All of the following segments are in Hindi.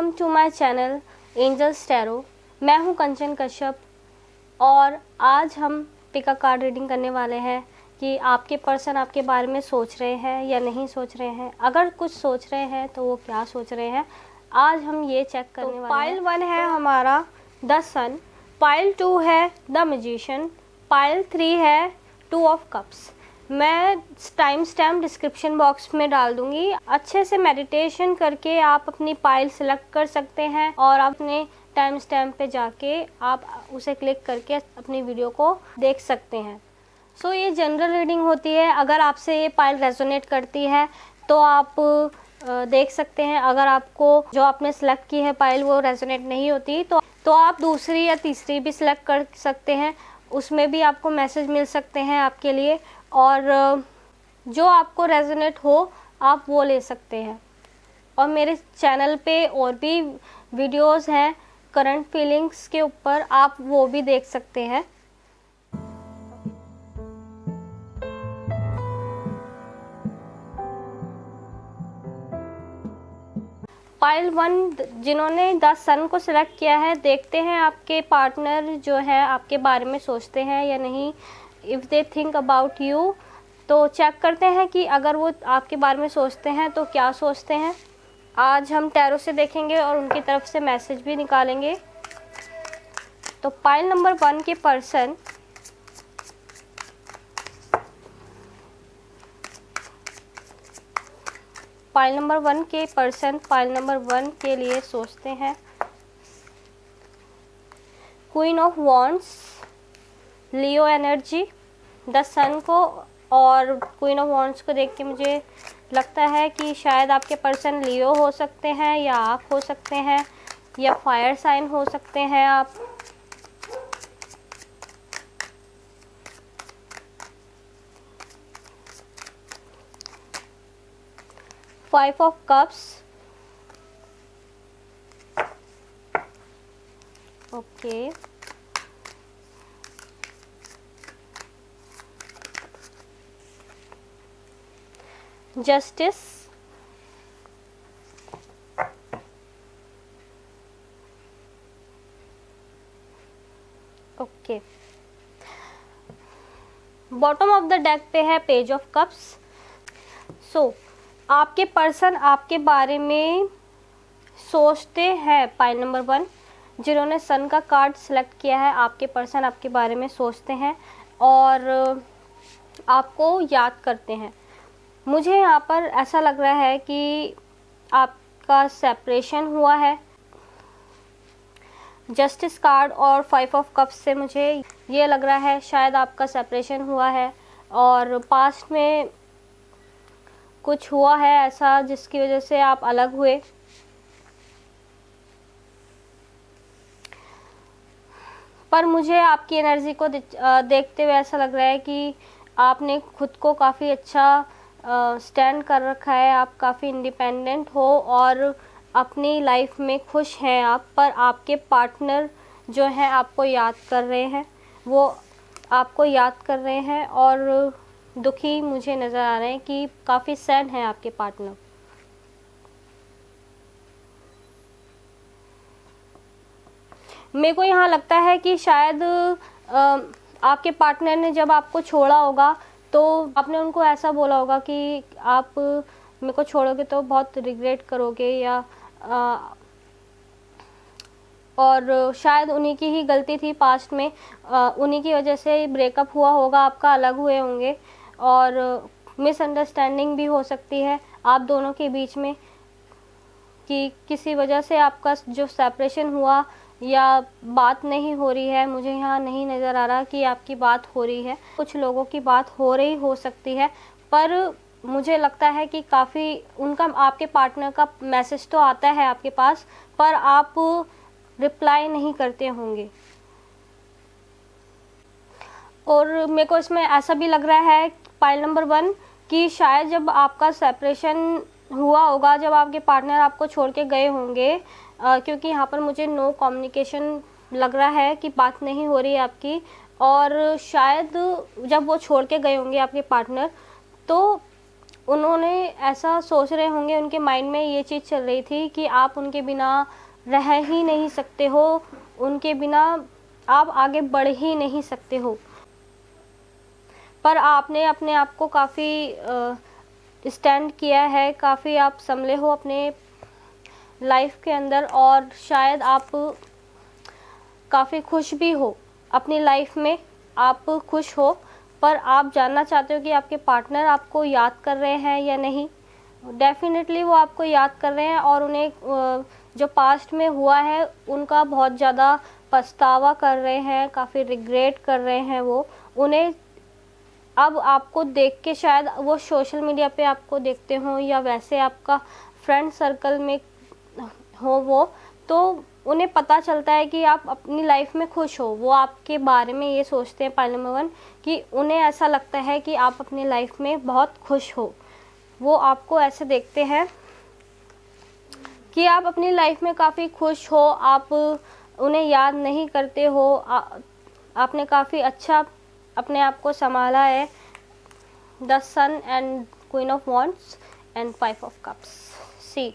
Welcome to my channel angels tarot. मैं हूं कंचन कश्यप और आज हम पिका कार्ड रीडिंग करने वाले हैं कि आपके पर्सन आपके बारे में सोच रहे हैं या नहीं सोच रहे हैं। अगर कुछ सोच रहे हैं तो वो क्या सोच रहे हैं, आज हम ये चेक करने वाले हैं। पाइल 1 है हमारा द सन, पाइल 2 है द मैजिशियन, पाइल 3 है 2 ऑफ कप्स। मैं टाइम स्टैम्प डिस्क्रिप्शन बॉक्स में डाल दूंगी। अच्छे से मेडिटेशन करके आप अपनी पाइल सिलेक्ट कर सकते हैं और अपने टाइम स्टैम्प पे जाके आप उसे क्लिक करके अपनी वीडियो को देख सकते हैं। सो ये जनरल रीडिंग होती है। अगर आपसे ये पाइल रेजोनेट करती है तो आप देख सकते हैं। अगर आपको जो आपने सेलेक्ट की है पाइल वो रेजोनेट नहीं होती तो आप दूसरी या तीसरी भी सिलेक्ट कर सकते हैं। उसमें भी आपको मैसेज मिल सकते हैं आपके लिए, और जो आपको रेजोनेट हो आप वो ले सकते हैं। और मेरे चैनल पे और भी वीडियोस हैं करंट फीलिंग्स के ऊपर, आप वो भी देख सकते हैं। पाइल 1 जिन्होंने द सन को सिलेक्ट किया है, देखते हैं आपके पार्टनर जो है आपके बारे में सोचते हैं या नहीं। If they think about you, तो चेक करते हैं कि अगर वो आपके बारे में सोचते हैं तो क्या सोचते हैं। आज हम टैरो से देखेंगे और उनकी तरफ से मैसेज भी निकालेंगे। तो पाइल नंबर 1 के पर्सन पाइल नंबर 1 के लिए सोचते हैं queen of wands, Leo energy. The sun को और क्वीन ऑफ वॉन्ड्स को देख के मुझे लगता है कि शायद आपके पर्सन लियो हो सकते हैं या आप हो सकते हैं या फायर साइन हो सकते हैं आप। Five of cups, okay. Justice, okay. Bottom of the deck पे है पेज ऑफ कप्स। सो आपके पर्सन आपके बारे में सोचते हैं, पाइल नंबर 1 जिन्होंने सन का कार्ड सेलेक्ट किया है, आपके पर्सन आपके बारे में सोचते हैं और आपको याद करते हैं। मुझे यहाँ पर ऐसा लग रहा है कि आपका सेपरेशन हुआ है। जस्टिस कार्ड और 5 ऑफ कप्स से मुझे ये लग रहा है शायद आपका सेपरेशन हुआ है और पास्ट में कुछ हुआ है ऐसा जिसकी वजह से आप अलग हुए। पर मुझे आपकी एनर्जी को देखते हुए ऐसा लग रहा है कि आपने खुद को काफ़ी अच्छा स्टैंड कर रखा है। आप काफ़ी इंडिपेंडेंट हो और अपनी लाइफ में खुश हैं आप। पर आपके पार्टनर जो हैं आपको याद कर रहे हैं, वो आपको याद कर रहे हैं और दुखी मुझे नज़र आ रहे हैं कि काफ़ी सैड हैं आपके पार्टनर। मेरे को यहाँ लगता है कि शायद आपके पार्टनर ने जब आपको छोड़ा होगा तो आपने उनको ऐसा बोला होगा कि आप मेरे को छोड़ोगे तो बहुत रिग्रेट करोगे, या और शायद उन्हीं की ही गलती थी पास्ट में, उन्हीं की वजह से ब्रेकअप हुआ होगा, आपका अलग हुए होंगे और मिसअंडरस्टैंडिंग भी हो सकती है आप दोनों के बीच में कि किसी वजह से आपका जो सेपरेशन हुआ या बात नहीं हो रही है। मुझे यहाँ नहीं नज़र आ रहा कि आपकी बात हो रही है। कुछ लोगों की बात हो रही हो सकती है, पर मुझे लगता है कि काफ़ी उनका आपके पार्टनर का मैसेज तो आता है आपके पास, पर आप रिप्लाई नहीं करते होंगे। और मेरे को इसमें ऐसा भी लग रहा है पाइल नंबर 1 कि शायद जब आपका सेपरेशन हुआ होगा, जब आपके पार्टनर आपको छोड़ के गए होंगे, क्योंकि यहाँ पर मुझे नो कम्युनिकेशन लग रहा है कि बात नहीं हो रही है आपकी, और शायद जब वो छोड़ के गए होंगे आपके पार्टनर तो उन्होंने ऐसा सोच रहे होंगे, उनके माइंड में ये चीज़ चल रही थी कि आप उनके बिना रह ही नहीं सकते हो, उनके बिना आप आगे बढ़ ही नहीं सकते हो। पर आपने अपने आप को काफ़ी स्टैंड किया है, काफ़ी आप संभले हो अपने लाइफ के अंदर, और शायद आप काफ़ी खुश भी हो अपनी लाइफ में, आप खुश हो। पर आप जानना चाहते हो कि आपके पार्टनर आपको याद कर रहे हैं या नहीं। डेफिनेटली वो आपको याद कर रहे हैं, और उन्हें जो पास्ट में हुआ है उनका बहुत ज़्यादा पछतावा कर रहे हैं, काफ़ी रिग्रेट कर रहे हैं वो। उन्हें अब आपको देख के, शायद वो सोशल मीडिया पे आपको देखते हों या वैसे आपका फ्रेंड सर्कल में हो वो, तो उन्हें पता चलता है कि आप अपनी लाइफ में खुश हो। वो आपके बारे में ये सोचते हैं पॉइंट नंबर 1 कि उन्हें ऐसा लगता है कि आप अपनी लाइफ में बहुत खुश हो। वो आपको ऐसे देखते हैं कि आप अपनी लाइफ में काफ़ी खुश हो, आप उन्हें याद नहीं करते हो, आपने काफ़ी अच्छा अपने आप को संभाला है। The sun and queen of wands and 5 of cups, see.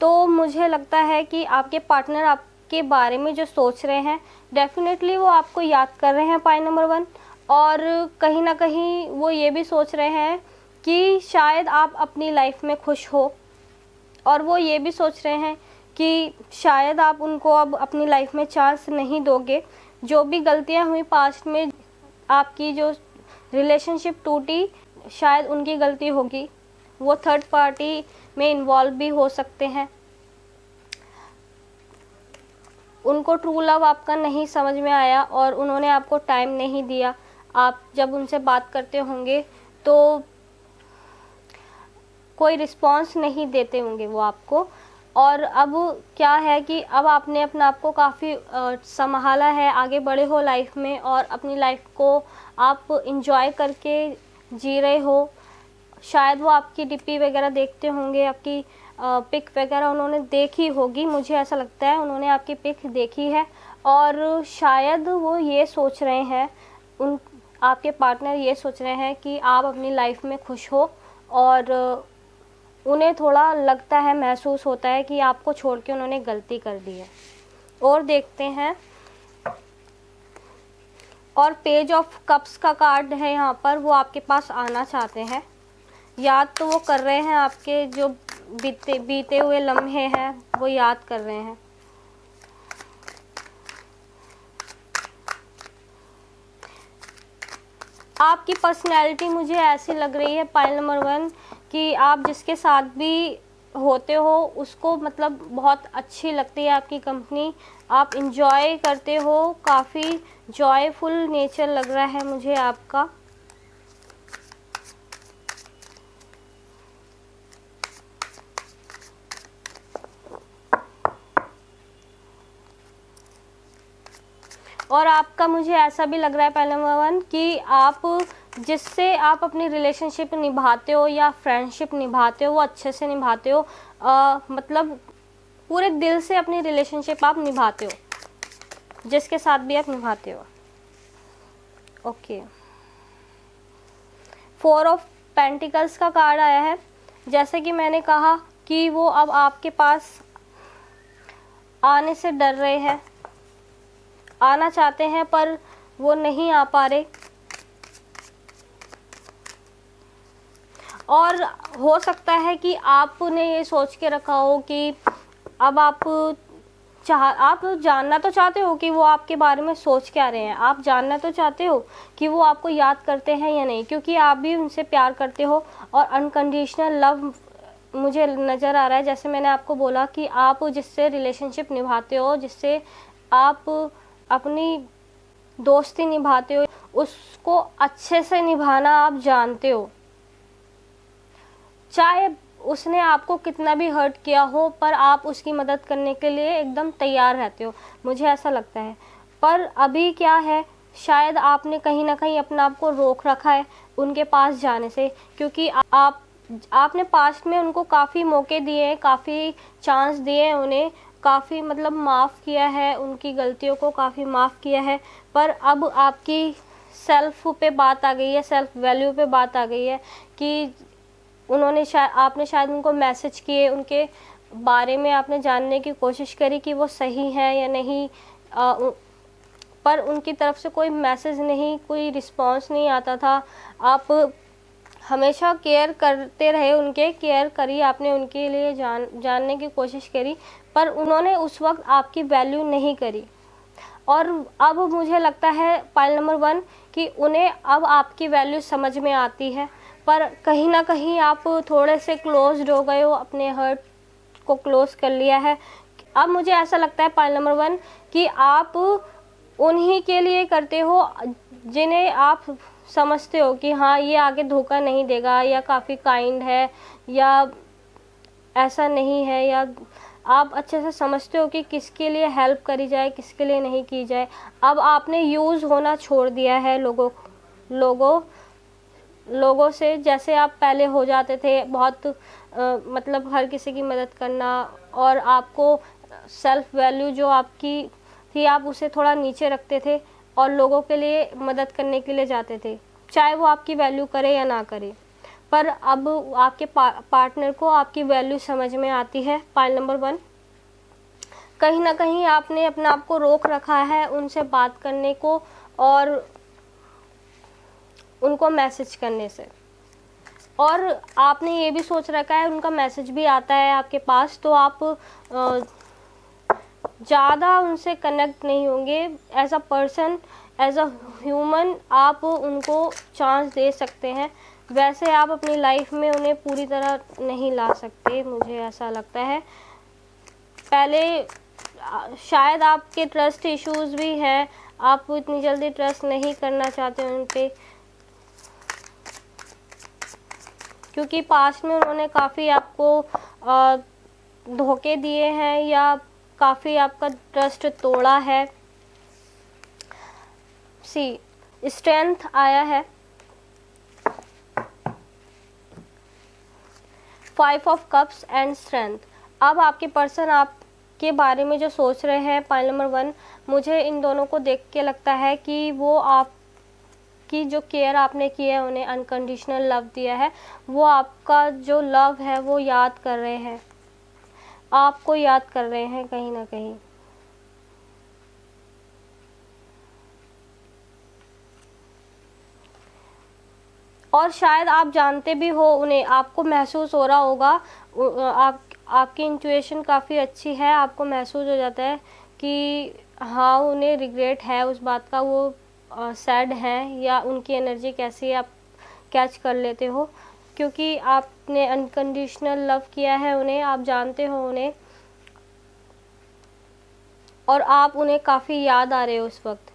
तो मुझे लगता है कि आपके पार्टनर आपके बारे में जो सोच रहे हैं, डेफिनेटली वो आपको याद कर रहे हैं, पॉइंट नंबर 1। और कहीं ना कहीं वो ये भी सोच रहे हैं कि शायद आप अपनी लाइफ में खुश हो, और वो ये भी सोच रहे हैं कि शायद आप उनको अब अपनी लाइफ में चांस नहीं दोगे। जो भी गलतियां हुई पास्ट में, आपकी जो रिलेशनशिप टूटी, शायद उनकी गलती होगी। वो थर्ड पार्टी में इन्वॉल्व भी हो सकते हैं। उनको ट्रू लव आपका नहीं समझ में आया, और उन्होंने आपको टाइम नहीं दिया। आप जब उनसे बात करते होंगे तो कोई रिस्पॉन्स नहीं देते होंगे वो आपको। और अब क्या है कि अब आपने अपने आप को काफ़ी संभाला है, आगे बढ़े हो लाइफ में, और अपनी लाइफ को आप इंजॉय करके जी रहे हो। शायद वो आपकी डीपी वगैरह देखते होंगे, आपकी पिक वगैरह उन्होंने देखी होगी, मुझे ऐसा लगता है उन्होंने आपकी पिक देखी है। और शायद वो ये सोच रहे हैं, आपके पार्टनर ये सोच रहे हैं कि आप अपनी लाइफ में खुश हो, और उन्हें थोड़ा लगता है, महसूस होता है कि आपको छोड़ के उन्होंने गलती कर दी है। और देखते हैं, और पेज ऑफ कप्स का कार्ड है यहाँ पर। वो आपके पास आना चाहते हैं, याद तो वो कर रहे हैं, आपके जो बीते हुए लम्हे हैं वो याद कर रहे हैं। आपकी पर्सनैलिटी मुझे ऐसी लग रही है, पॉइंट नंबर 1, कि आप जिसके साथ भी होते हो उसको मतलब बहुत अच्छी लगती है आपकी कंपनी, आप इंजॉय करते हो, काफ़ी जॉयफुल नेचर लग रहा है मुझे आपका। और आपका मुझे ऐसा भी लग रहा है पहले नंबर 1 कि आप जिससे आप अपनी रिलेशनशिप निभाते हो या फ्रेंडशिप निभाते हो वो अच्छे से निभाते हो, मतलब पूरे दिल से अपनी रिलेशनशिप आप निभाते हो, जिसके साथ भी आप निभाते हो। ओके, 4 ऑफ पेंटिकल्स का कार्ड आया है। जैसे कि मैंने कहा कि वो अब आपके पास आने से डर रहे हैं, आना चाहते हैं पर वो नहीं आ पा रहे। और हो सकता है कि आपने ये सोच के रखा हो कि अब आप जानना तो चाहते हो कि वो आपके बारे में सोच क्या रहे हैं, आप जानना तो चाहते हो कि वो आपको याद करते हैं या नहीं, क्योंकि आप भी उनसे प्यार करते हो। और अनकंडीशनल लव मुझे नज़र आ रहा है, जैसे मैंने आपको बोला कि आप जिससे रिलेशनशिप निभाते हो, जिससे आप अपनी दोस्ती निभाते हो, उसको अच्छे से निभाना आप जानते हो, चाहे उसने आपको कितना भी हर्ट किया हो, पर आप उसकी मदद करने के लिए एकदम तैयार रहते हो, मुझे ऐसा लगता है। पर अभी क्या है, शायद आपने कहीं ना कहीं अपना आप को रोक रखा है उनके पास जाने से, क्योंकि आपने पास्ट में उनको काफ़ी मौके दिए, काफ़ी चांस दिए, उन्हें काफ़ी मतलब माफ़ किया है, उनकी गलतियों को काफ़ी माफ़ किया है। पर अब आपकी सेल्फ पे बात आ गई है, सेल्फ वैल्यू पे बात आ गई है कि उन्होंने आपने शायद उनको मैसेज किए, उनके बारे में आपने जानने की कोशिश करी कि वो सही है या नहीं, पर उनकी तरफ से कोई मैसेज नहीं, कोई रिस्पांस नहीं आता था। आप हमेशा केयर करते रहे, उनके केयर करी आपने, उनके लिए जानने की कोशिश करी, पर उन्होंने उस वक्त आपकी वैल्यू नहीं करी। और अब मुझे लगता है पाइल नंबर 1 कि उन्हें अब आपकी वैल्यू समझ में आती है, पर कहीं ना कहीं आप थोड़े से क्लोज्ड हो गए हो, अपने हर्ट को क्लोज कर लिया है। अब मुझे ऐसा लगता है पाइल नंबर 1 कि आप उन्हीं के लिए करते हो जिन्हें आप समझते हो कि हाँ ये आगे धोखा नहीं देगा, या काफ़ी काइंड है, या ऐसा नहीं है, या आप अच्छे से समझते हो कि किसके लिए हेल्प करी जाए, किसके लिए नहीं की जाए। अब आपने यूज़ होना छोड़ दिया है लोगों से, जैसे आप पहले हो जाते थे बहुत मतलब हर किसी की मदद करना, और आपको सेल्फ वैल्यू जो आपकी थी आप उसे थोड़ा नीचे रखते थे और लोगों के लिए मदद करने के लिए जाते थे, चाहे वो आपकी वैल्यू करे या ना करे। पर अब आपके पार्टनर को आपकी वैल्यू समझ में आती है। पाइल नंबर 1, कहीं ना कहीं आपने अपने आप को रोक रखा है उनसे बात करने को और उनको मैसेज करने से, और आपने ये भी सोच रखा है उनका मैसेज भी आता है आपके पास, तो आप ज़्यादा उनसे कनेक्ट नहीं होंगे। As a person, as a human आप उनको चांस दे सकते हैं, वैसे आप अपनी लाइफ में उन्हें पूरी तरह नहीं ला सकते, मुझे ऐसा लगता है। पहले शायद आपके ट्रस्ट इश्यूज भी हैं, आप इतनी जल्दी ट्रस्ट नहीं करना चाहते उन पे, क्योंकि पास्ट में उन्होंने काफ़ी आपको धोखे दिए हैं या काफ़ी आपका ट्रस्ट तोड़ा है। स्ट्रेंथ आया है, 5 ऑफ कप्स एंड स्ट्रेंथ। अब आपके पर्सन आपके बारे में जो सोच रहे हैं पाइल नंबर 1, मुझे इन दोनों को देख के लगता है कि वो आपकी जो केयर आपने की है, उन्हें अनकंडीशनल लव दिया है, वो आपका जो लव है वो याद कर रहे हैं, आपको याद कर रहे हैं कहीं ना कहीं। और शायद आप जानते भी हो उन्हें, आपको महसूस हो रहा होगा, आपकी इंट्यूशन काफ़ी अच्छी है, आपको महसूस हो जाता है कि हाँ उन्हें रिग्रेट है उस बात का, वो सैड हैं, या उनकी एनर्जी कैसी है आप कैच कर लेते हो, क्योंकि आपने अनकंडीशनल लव किया है उन्हें, आप जानते हो उन्हें, और आप उन्हें काफ़ी याद आ रहे हो उस वक्त।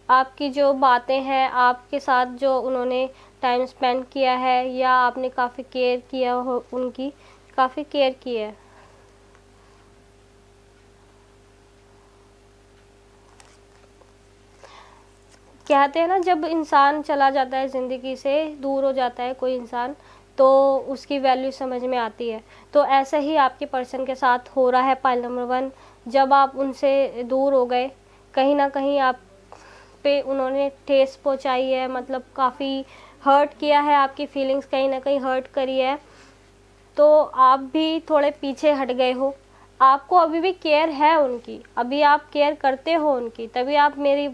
आपकी जो बातें हैं, आपके साथ जो उन्होंने टाइम स्पेंड किया है, या आपने काफ़ी केयर किया हो, उनकी काफ़ी केयर की है। कहते हैं ना, जब इंसान चला जाता है ज़िंदगी से, दूर हो जाता है कोई इंसान, तो उसकी वैल्यू समझ में आती है। तो ऐसा ही आपके पर्सन के साथ हो रहा है पाइल नंबर 1। जब आप उनसे दूर हो गए, कहीं ना कहीं आप पे उन्होंने ठेस पहुंचाई है, मतलब काफ़ी हर्ट किया है, आपकी फीलिंग्स कहीं ना कहीं हर्ट करी है, तो आप भी थोड़े पीछे हट गए हो। आपको अभी भी केयर है उनकी, अभी आप केयर करते हो उनकी, तभी आप मेरी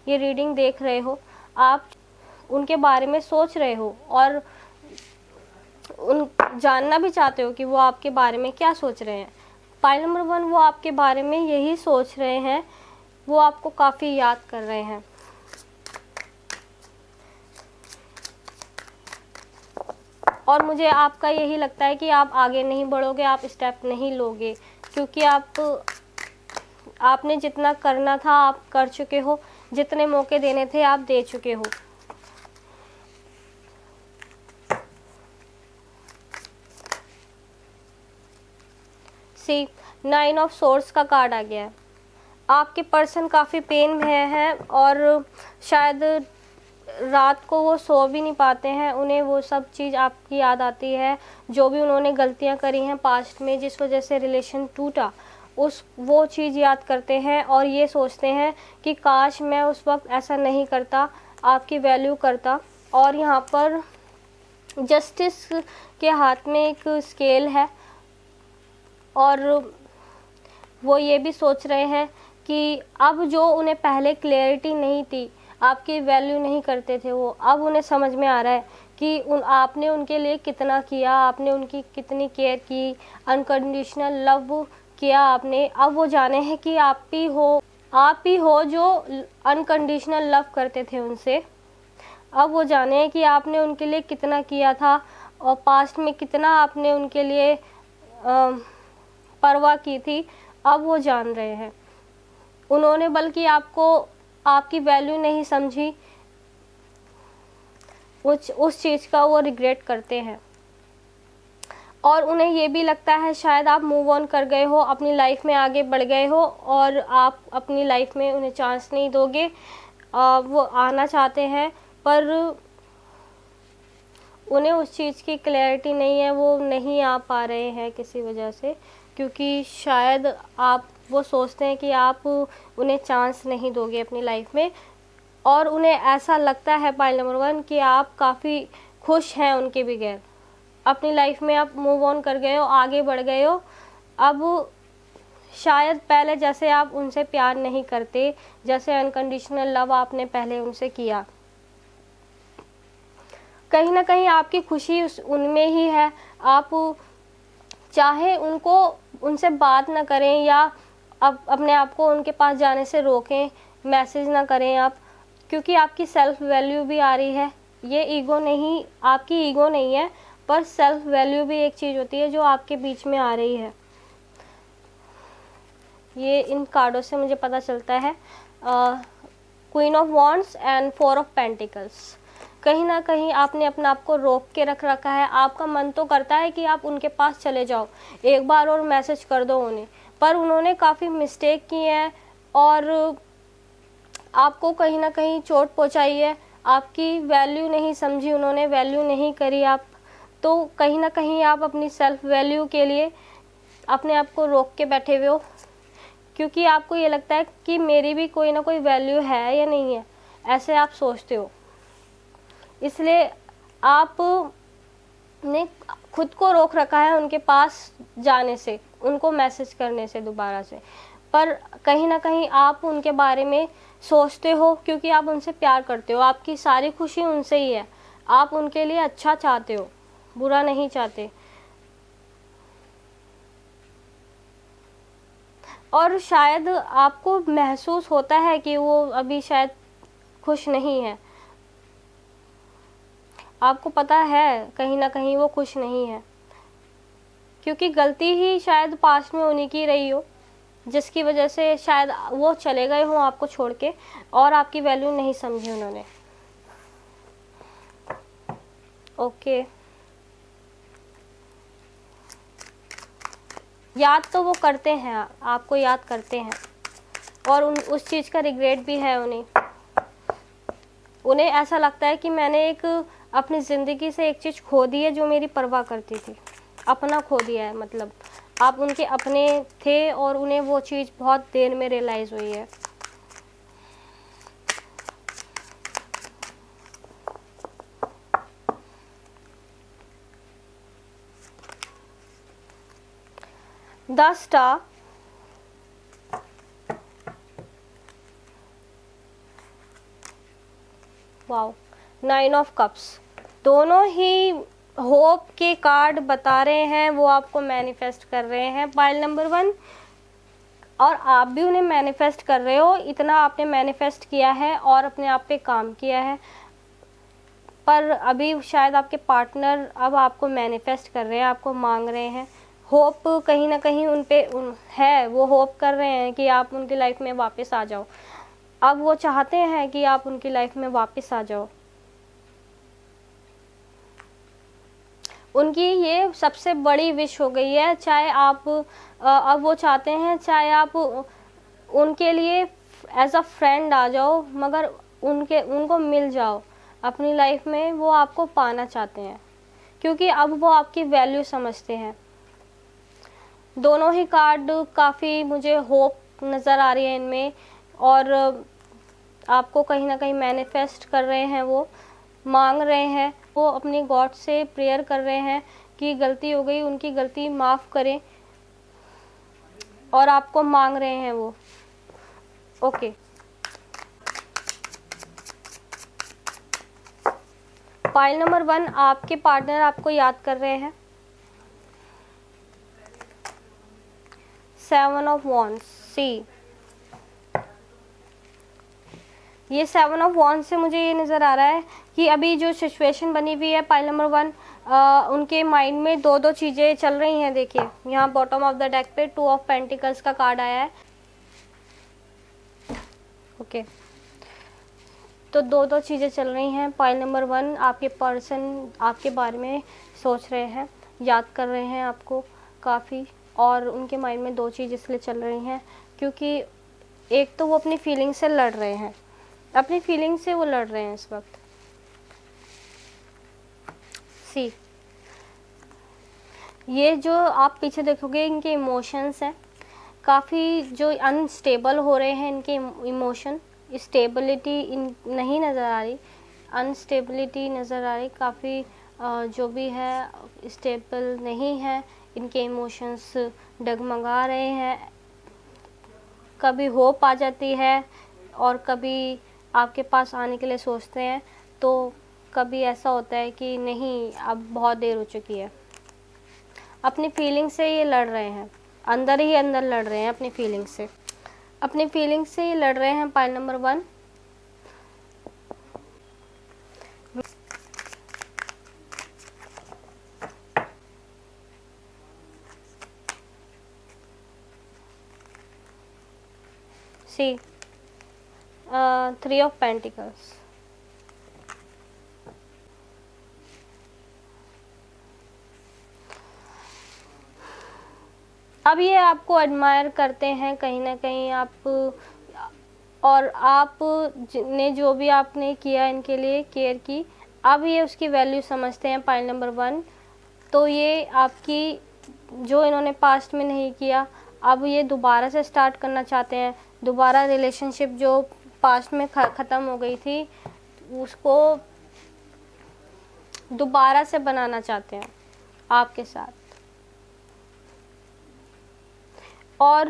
ये रीडिंग देख रहे हो। आप उनके बारे में सोच रहे हो और जानना भी चाहते हो कि वो आपके बारे में क्या सोच रहे हैं। पाइल नंबर 1 वो आपके बारे में यही सोच रहे हैं, वो आपको काफ़ी याद कर रहे हैं। और मुझे आपका यही लगता है कि आप आगे नहीं बढ़ोगे, आप स्टेप नहीं लोगे, क्योंकि आपने जितना करना था आप कर चुके हो, जितने मौके देने थे आप दे चुके हो। सी 9 ऑफ सोर्ड्स का कार्ड आ गया है। आपके पर्सन काफ़ी पेन में है और शायद रात को वो सो भी नहीं पाते हैं, उन्हें वो सब चीज़ आपकी याद आती है, जो भी उन्होंने गलतियां करी हैं पास्ट में, जिस वजह से रिलेशन टूटा, वो चीज़ याद करते हैं और ये सोचते हैं कि काश मैं उस वक्त ऐसा नहीं करता, आपकी वैल्यू करता। और यहाँ पर जस्टिस के हाथ में एक स्केल है और वो ये भी सोच रहे हैं कि अब जो उन्हें पहले क्लैरिटी नहीं थी, आपकी वैल्यू नहीं करते थे वो, अब उन्हें समझ में आ रहा है कि आपने उनके लिए कितना किया, आपने उनकी कितनी केयर की, अनकंडीशनल लव किया आपने। अब वो जाने हैं कि आप ही हो जो अनकंडीशनल लव करते थे उनसे। अब वो जाने हैं कि आपने उनके लिए कितना किया था और पास्ट में कितना आपने उनके लिए परवाह की थी। अब वो जान रहे हैं। उन्होंने बल्कि आपकी वैल्यू नहीं समझी, उस चीज़ का वो रिग्रेट करते हैं। और उन्हें ये भी लगता है शायद आप मूव ऑन कर गए हो, अपनी लाइफ में आगे बढ़ गए हो और आप अपनी लाइफ में उन्हें चांस नहीं दोगे। वो आना चाहते हैं पर उन्हें उस चीज़ की क्लैरिटी नहीं है, वो नहीं आ पा रहे हैं किसी वजह से, क्योंकि शायद वो सोचते हैं कि आप उन्हें चांस नहीं दोगे अपनी लाइफ में। और उन्हें ऐसा लगता है पॉइंट नंबर 1 कि आप काफ़ी खुश हैं उनके बगैर, अपनी लाइफ में आप मूव ऑन कर गए हो, आगे बढ़ गए हो। अब शायद पहले जैसे आप उनसे प्यार नहीं करते, जैसे अनकंडीशनल लव आपने पहले उनसे किया। कहीं ना कहीं आपकी खुशी उनमें ही है। आप चाहे उनसे बात ना करें या अपने आप को उनके पास जाने से रोकें, मैसेज ना करें आप, क्योंकि आपकी सेल्फ वैल्यू भी आ रही है। ये ईगो नहीं, आपकी ईगो नहीं है, पर सेल्फ वैल्यू भी एक चीज़ होती है जो आपके बीच में आ रही है। ये इन कार्डों से मुझे पता चलता है। Queen of wands and 4 of pentacles. कहीं ना कहीं आपने अपने आप को रोक के रख रखा है। आपका मन तो करता है कि आप उनके पास चले जाओ, एक बार और मैसेज कर दो उन्हें, पर उन्होंने काफ़ी मिस्टेक की है और आपको कहीं ना कहीं चोट पहुंचाई है। आपकी वैल्यू नहीं समझी उन्होंने, वैल्यू नहीं करी आप, तो कहीं ना कहीं आप अपनी सेल्फ वैल्यू के लिए अपने आप को रोक के बैठे हुए हो, क्योंकि आपको ये लगता है कि मेरी भी कोई ना कोई वैल्यू है या नहीं है, ऐसे आप सोचते हो। इसलिए आपने खुद को रोक रखा है उनके पास जाने से, उनको मैसेज करने से दोबारा से। पर कहीं ना कहीं आप उनके बारे में सोचते हो क्योंकि आप उनसे प्यार करते हो, आपकी सारी खुशी उनसे ही है, आप उनके लिए अच्छा चाहते हो, बुरा नहीं चाहते। और शायद आपको महसूस होता है कि वो अभी शायद खुश नहीं है, आपको पता है कहीं ना कहीं वो खुश नहीं है, क्योंकि गलती ही शायद पास्ट में उन्हीं की रही हो, जिसकी वजह से शायद वो चले गए हों आपको छोड़ के और आपकी वैल्यू नहीं समझी उन्होंने। ओके, याद तो वो करते हैं, आपको याद करते हैं और उस चीज़ का रिग्रेट भी है उन्हें ऐसा लगता है कि मैंने अपनी ज़िंदगी से एक चीज़ खो दी है जो मेरी परवाह करती थी, अपना खो दिया है। मतलब आप उनके अपने थे और उन्हें वो चीज़ बहुत देर में रियलाइज़ हुई है। The star, wow, 9 of cups. दोनों ही होप के कार्ड बता रहे हैं, वो आपको मैनिफेस्ट कर रहे हैं पाइल नंबर 1, और आप भी उन्हें मैनिफेस्ट कर रहे हो। इतना आपने मैनिफेस्ट किया है और अपने आप पे काम किया है, पर अभी शायद आपके पार्टनर अब आपको मैनिफेस्ट कर रहे हैं, आपको मांग रहे हैं। होप कहीं ना कहीं है, वो होप कर रहे हैं कि आप उनकी लाइफ में वापस आ जाओ। अब वो चाहते हैं कि आप उनकी लाइफ में वापस आ जाओ। उनकी ये सबसे बड़ी विश हो गई है, चाहे आप अब वो चाहते हैं चाहे आप उनके लिए एज अ फ्रेंड आ जाओ, मगर उनको मिल जाओ अपनी लाइफ में। वो आपको पाना चाहते हैं क्योंकि अब वो आपकी वैल्यू समझते हैं। दोनों ही कार्ड काफ़ी मुझे होप नज़र आ रही है इनमें, और आपको कहीं ना कहीं मैनिफेस्ट कर रहे हैं, वो मांग रहे हैं, वो अपनी गॉड से प्रेयर कर रहे हैं कि गलती हो गई, उनकी गलती माफ़ करें, और आपको मांग रहे हैं वो। ओके, पाइल नंबर 1, आपके पार्टनर आपको याद कर रहे हैं। 7 ऑफ वॉन्ड्स, सी, ये 7 ऑफ वॉन्ड्स से मुझे ये नज़र आ रहा है कि अभी जो सिचुएशन बनी हुई है पाइल नंबर 1, उनके माइंड में दो दो चीज़ें चल रही हैं। देखिए यहाँ बॉटम ऑफ द डेक पे 2 ऑफ पेंटिकल्स का कार्ड आया है। ओके, तो दो दो चीज़ें चल रही हैं। पाइल नंबर 1, आपके पर्सन आपके बारे में सोच रहे हैं, याद कर रहे हैं आपको काफ़ी, और उनके माइंड में दो चीज़ इसलिए चल रही हैं क्योंकि एक तो वो अपनी फीलिंग से लड़ रहे हैं, अपनी फीलिंग से वो लड़ रहे हैं इस वक्त। सी, ये जो आप पीछे देखोगे इनके इमोशंस हैं, काफ़ी जो अनस्टेबल हो रहे हैं इनके इमोशन, स्टेबिलिटी नहीं नज़र आ रही, अनस्टेबिलिटी नज़र आ रही, काफ़ी जो भी है स्टेबल नहीं है, इनके इमोशंस डगमगा रहे हैं। कभी होप आ जाती है और कभी आपके पास आने के लिए सोचते हैं, तो कभी ऐसा होता है कि नहीं, अब बहुत देर हो चुकी है। अपनी फीलिंग से ये लड़ रहे हैं, अंदर ही अंदर लड़ रहे हैं अपनी फीलिंग से, अपनी फीलिंग से ये लड़ रहे हैं pile number 1। See, 3 of pentacles, अब ये आपको एडमायर करते हैं कहीं ना कहीं आप, और आप ने जो भी आपने किया इनके लिए केयर की, अब ये उसकी वैल्यू समझते हैं पाइल नंबर 1। तो ये आपकी जो इन्होंने पास्ट में नहीं किया, अब ये दोबारा से स्टार्ट करना चाहते हैं, दोबारा रिलेशनशिप जो पास्ट में ख़त्म हो गई थी उसको दोबारा से बनाना चाहते हैं आपके साथ। और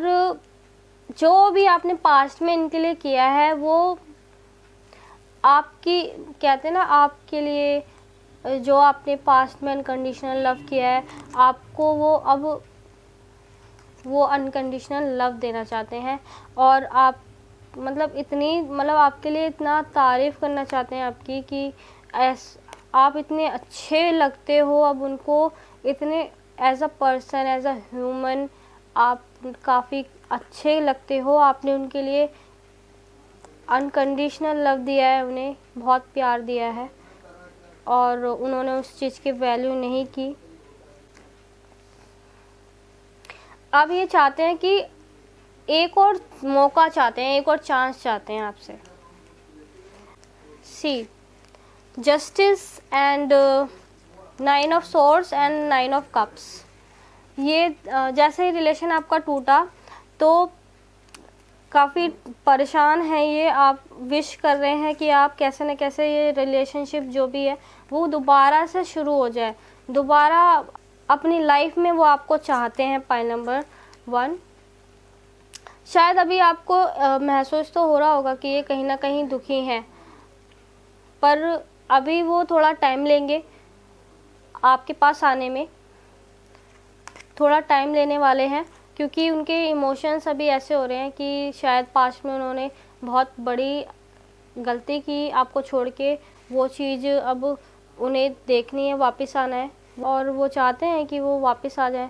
जो भी आपने पास्ट में इनके लिए किया है वो आपकी, कहते हैं ना, आपके लिए जो आपने पास्ट में अनकंडीशनल लव किया है, आपको वो अब वो अनकंडीशनल लव देना चाहते हैं। और आप मतलब आपके लिए इतना तारीफ़ करना चाहते हैं आपकी कि आप इतने अच्छे लगते हो अब उनको, इतने as a person, as a human आप काफ़ी अच्छे लगते हो। आपने उनके लिए अनकंडीशनल लव दिया है, उन्हें बहुत प्यार दिया है और उन्होंने उस चीज़ की वैल्यू नहीं की। अब ये चाहते हैं कि एक और मौका चाहते हैं, एक और चांस चाहते हैं आपसे। See, justice and 9 of swords and 9 of cups. ये जैसे ही रिलेशन आपका टूटा तो काफ़ी परेशान हैं ये, आप विश कर रहे हैं कि आप कैसे न कैसे ये रिलेशनशिप जो भी है वो दोबारा से शुरू हो जाए, दोबारा अपनी लाइफ में वो आपको चाहते हैं पाइल नंबर 1। शायद अभी आपको महसूस तो हो रहा होगा कि ये कहीं ना कहीं दुखी हैं, पर अभी वो थोड़ा टाइम लेंगे आपके पास आने में, थोड़ा टाइम लेने वाले हैं क्योंकि उनके इमोशंस अभी ऐसे हो रहे हैं कि शायद पास्ट में उन्होंने बहुत बड़ी गलती की आपको छोड़ के, वो चीज़ अब उन्हें देखनी है, वापस आना है और वो चाहते हैं कि वो वापस आ जाए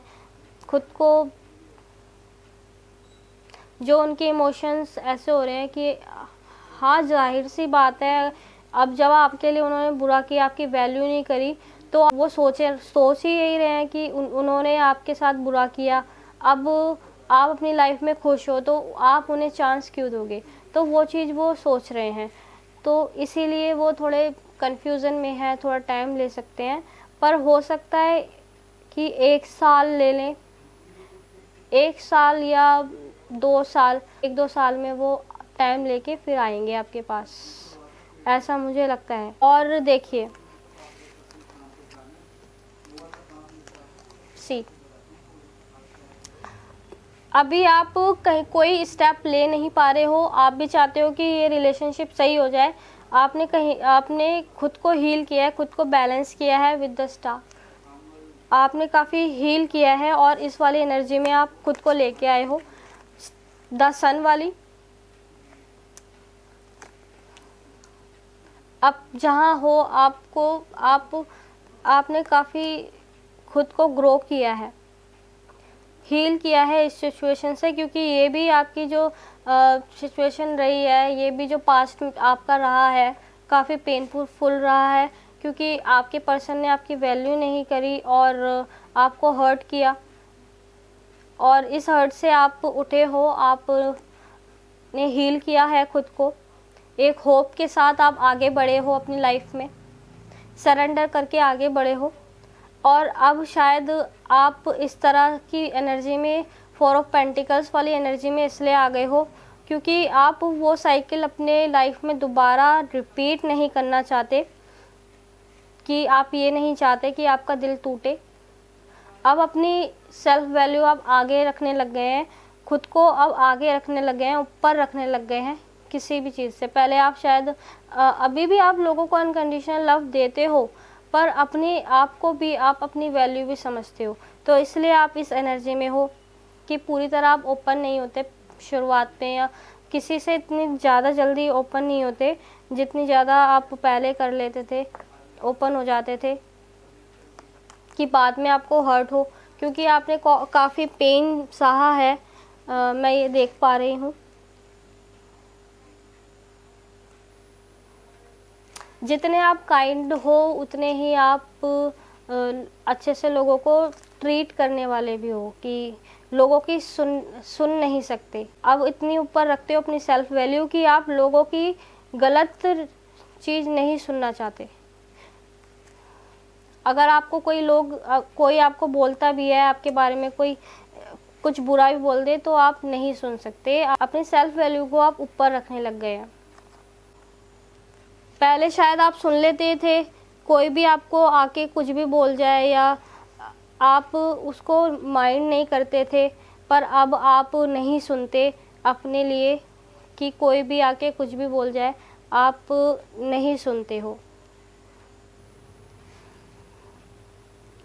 खुद को। जो उनके इमोशंस ऐसे हो रहे हैं कि हाँ, जाहिर सी बात है, अब जब आपके लिए उन्होंने बुरा किया, आपकी वैल्यू नहीं करी, तो वो सोच ही यही रहे हैं कि उन्होंने आपके साथ बुरा किया, अब आप अपनी लाइफ में खुश हो तो आप उन्हें चांस क्यों दोगे, तो वो चीज़ वो सोच रहे हैं। तो इसीलिए वो थोड़े कन्फ्यूज़न में है, थोड़ा टाइम ले सकते हैं, पर हो सकता है कि 1 साल ले लें, 1 साल या 2 साल, 1-2 साल में वो टाइम लेके फिर आएंगे आपके पास, ऐसा मुझे लगता है। और देखिए सी, अभी आप कहीं कोई स्टेप ले नहीं पा रहे हो, आप भी चाहते हो कि ये रिलेशनशिप सही हो जाए, आपने खुद को हील किया है, खुद को बैलेंस किया है विद द स्टार, आपने काफ़ी हील किया है और इस वाली एनर्जी में आप खुद को लेके आए हो, द सन वाली। अब जहाँ हो आपने काफ़ी खुद को ग्रो किया है, हील किया है इस सिचुएशन से, क्योंकि ये भी आपकी जो सिचुएशन रही है, ये भी जो पास्ट आपका रहा है काफ़ी पेनफुल रहा है, क्योंकि आपके पर्सन ने आपकी वैल्यू नहीं करी और आपको हर्ट किया, और इस हर्ट से आप उठे हो, आपने हील किया है खुद को, एक होप के साथ आप आगे बढ़े हो अपनी लाइफ में, सरेंडर करके आगे बढ़े हो। और अब शायद आप इस तरह की एनर्जी में, 4 ऑफ पेंटिकल्स वाली एनर्जी में इसलिए आ गए हो क्योंकि आप वो साइकिल अपने लाइफ में दोबारा रिपीट नहीं करना चाहते, कि आप ये नहीं चाहते कि आपका दिल टूटे। अब अपनी सेल्फ वैल्यू आप आगे रखने लग गए हैं, खुद को अब आगे रखने लग गए हैं, ऊपर रखने लग गए हैं किसी भी चीज़ से। पहले आप शायद अभी भी आप लोगों को अनकंडीशनल लव देते हो, पर अपने आप को भी, आप अपनी वैल्यू भी समझते हो, तो इसलिए आप इस एनर्जी में हो कि पूरी तरह आप ओपन नहीं होते शुरुआत में, या किसी से इतनी ज़्यादा जल्दी ओपन नहीं होते जितनी ज़्यादा आप पहले कर लेते थे, ओपन हो जाते थे कि बाद में आपको हर्ट हो, क्योंकि आपने काफ़ी पेन सहा है। मैं ये देख पा रही हूँ। जितने आप काइंड हो उतने ही आप अच्छे से लोगों को ट्रीट करने वाले भी हो, कि लोगों की सुन नहीं सकते। अब इतनी ऊपर रखते हो अपनी सेल्फ वैल्यू कि आप लोगों की गलत चीज़ नहीं सुनना चाहते। अगर आपको कोई आपको बोलता भी है, आपके बारे में कोई कुछ बुरा भी बोल दे, तो आप नहीं सुन सकते। अपनी सेल्फ वैल्यू को आप ऊपर रखने लग गए हैं। पहले शायद आप सुन लेते थे, कोई भी आपको आके कुछ भी बोल जाए, या आप उसको माइंड नहीं करते थे, पर अब आप नहीं सुनते अपने लिए, कि कोई भी आके कुछ भी बोल जाए, आप नहीं सुनते हो।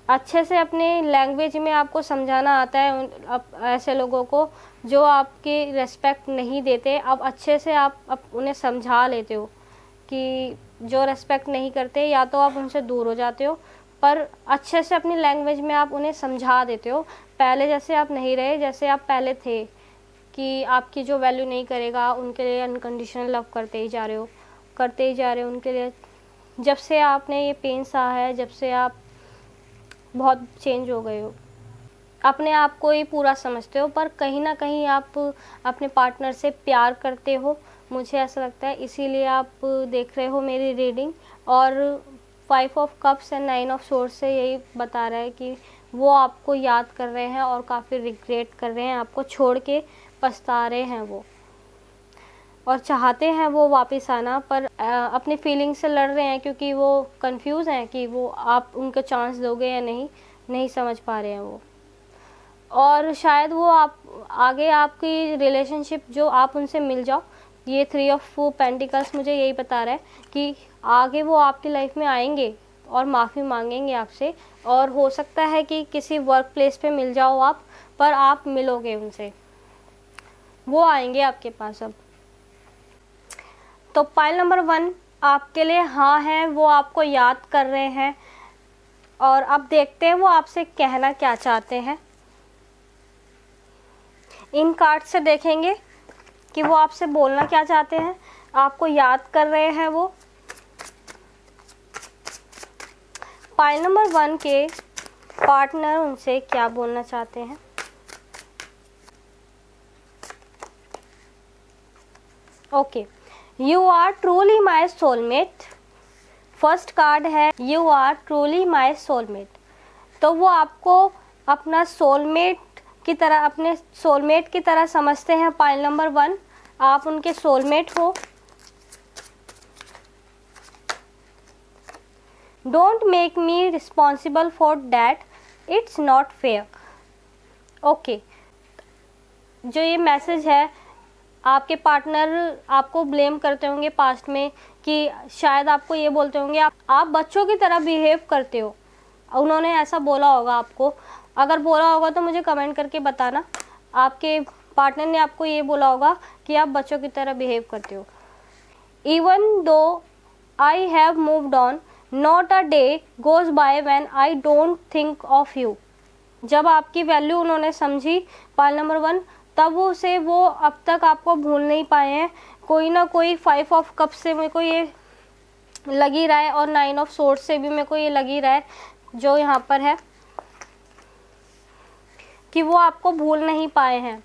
अच्छे से अपने लैंग्वेज में आपको समझाना आता है ऐसे लोगों को जो आपकी रेस्पेक्ट नहीं देते। अब अच्छे से आप उन्हें समझा लेते हो कि जो रेस्पेक्ट नहीं करते, या तो आप उनसे दूर हो जाते हो, पर अच्छे से अपनी लैंग्वेज में आप उन्हें समझा देते हो। पहले जैसे आप नहीं रहे, जैसे आप पहले थे, कि आपकी जो वैल्यू नहीं करेगा उनके लिए अनकंडीशनल लव करते ही जा रहे हो उनके लिए। जब से आपने ये पेन सहा है, जब से आप बहुत चेंज हो गए हो, अपने आप को ही पूरा समझते हो, पर कहीं ना कहीं आप अपने पार्टनर से प्यार करते हो, मुझे ऐसा लगता है, इसीलिए आप देख रहे हो मेरी रीडिंग। और 5 of cups and 9 of swords से यही बता रहा है कि वो आपको याद कर रहे हैं और काफ़ी रिग्रेट कर रहे हैं, आपको छोड़ के पछता रहे हैं वो, और चाहते हैं वो वापस आना, पर अपनी फीलिंग से लड़ रहे हैं, क्योंकि वो कंफ्यूज हैं कि वो आप उनको चांस दोगे या नहीं समझ पा रहे हैं वो। और शायद वो आगे आपकी रिलेशनशिप जो आप उनसे मिल जाओ, ये 3 ऑफ पेंटिकल्स मुझे यही बता रहा है कि आगे वो आपकी लाइफ में आएंगे और माफ़ी मांगेंगे आपसे, और हो सकता है कि किसी वर्क प्लेस पे मिल जाओ आप, पर आप मिलोगे उनसे, वो आएंगे आपके पास। अब तो पाइल नंबर 1 आपके लिए हाँ है, वो आपको याद कर रहे हैं, और अब देखते हैं वो आपसे कहना क्या चाहते हैं। इन कार्ड से देखेंगे कि वो आपसे बोलना क्या चाहते हैं, आपको याद कर रहे हैं वो। पाइल नंबर 1 के पार्टनर उनसे क्या बोलना चाहते हैं। Okay, you are truly my soulmate. First card है you are truly my soulmate. तो वो आपको अपना सोलमेट की तरह, अपने सोलमेट की तरह समझते हैं पाइल नंबर 1। आप उनके सोलमेट हो। Don't make me responsible for that, it's not fair. Okay, जो ये मैसेज है, आपके पार्टनर आपको ब्लेम करते होंगे पास्ट में कि शायद आपको ये बोलते होंगे आप बच्चों की तरह बिहेव करते हो। उन्होंने ऐसा बोला होगा आपको। अगर बोला होगा तो मुझे कमेंट करके बताना, आपके पार्टनर ने आपको ये बोला होगा कि आप बच्चों की तरह बिहेव करते हो। Even though I have moved on, not a day goes by when I don't think of you. जब आपकी वैल्यू उन्होंने समझी पाइल नंबर 1, तब से वो अब तक आपको भूल नहीं पाए हैं। कोई ना कोई 5 ऑफ कप से मेरे को ये लग ही रहा है और 9 ऑफ सोर्ड से भी मेरे को ये लग ही रहा है, जो यहाँ पर है कि वो आपको भूल नहीं पाए हैं।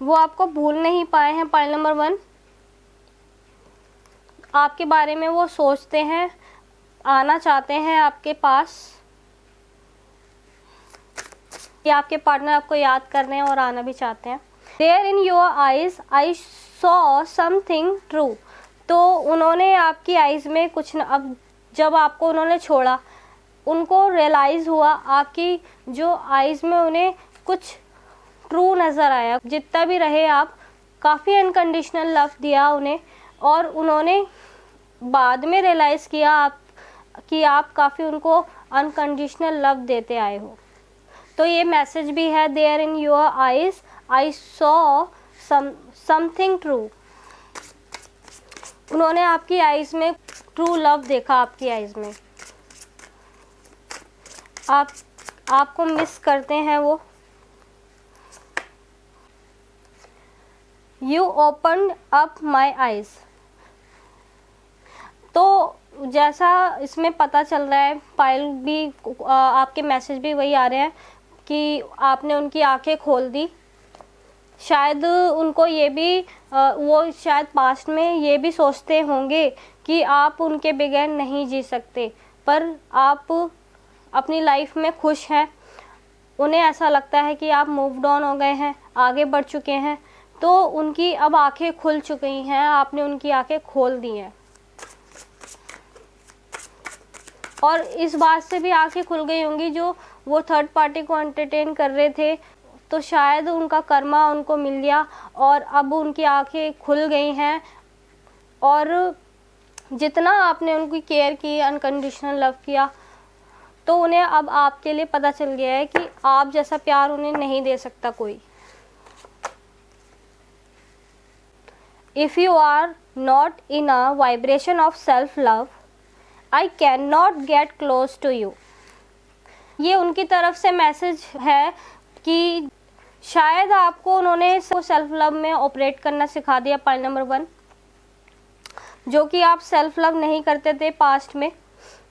वो आपको भूल नहीं पाए हैं पाइल नंबर 1। आपके बारे में वो सोचते हैं, आना चाहते हैं आपके पास, कि आपके पार्टनर आपको याद कर रहे हैं और आना भी चाहते हैं। There in your eyes I saw something true. तो उन्होंने आपकी आइज में कुछ न, अब जब आपको उन्होंने छोड़ा, उनको रियलाइज़ हुआ, आपकी जो आइज में उन्हें कुछ ट्रू नज़र आया। जितना भी रहे आप, काफ़ी अनकंडीशनल लव दिया उन्हें, और उन्होंने बाद में रियलाइज़ किया कि आप काफ़ी उनको अनकंडीशनल लव देते आए हो। तो ये मैसेज भी है, there in your eyes I saw something true. उन्होंने आपकी आइज में ट्रू लव देखा, आपकी आइज में आपको मिस करते हैं वो। You open up my eyes. तो जैसा इसमें पता चल रहा है, पायल भी आपके मैसेज भी वही आ रहे हैं कि आपने उनकी आंखें खोल दी। शायद उनको ये भी वो शायद पास्ट में ये भी सोचते होंगे कि आप उनके बगैर नहीं जी सकते, पर आप अपनी लाइफ में खुश हैं। उन्हें ऐसा लगता है कि आप मूव्ड ऑन हो गए हैं, आगे बढ़ चुके हैं, तो उनकी अब आंखें खुल चुकी हैं, आपने उनकी आंखें खोल दी हैं। और इस बात से भी आंखें खुल गई होंगी, जो वो थर्ड पार्टी को एंटरटेन कर रहे थे, तो शायद उनका कर्मा उनको मिल गया और अब उनकी आंखें खुल गई हैं। और जितना आपने उनकी केयर की, अनकंडीशनल लव किया, तो उन्हें अब आपके लिए पता चल गया है कि आप जैसा प्यार उन्हें नहीं दे सकता कोई। If you are not in a vibration of self love, I can not get close to you. ये उनकी तरफ से मैसेज है कि शायद आपको उन्होंने सेल्फ लव में ऑपरेट करना सिखा दिया, पाइल नंबर 1, जो कि आप सेल्फ लव नहीं करते थे पास्ट में।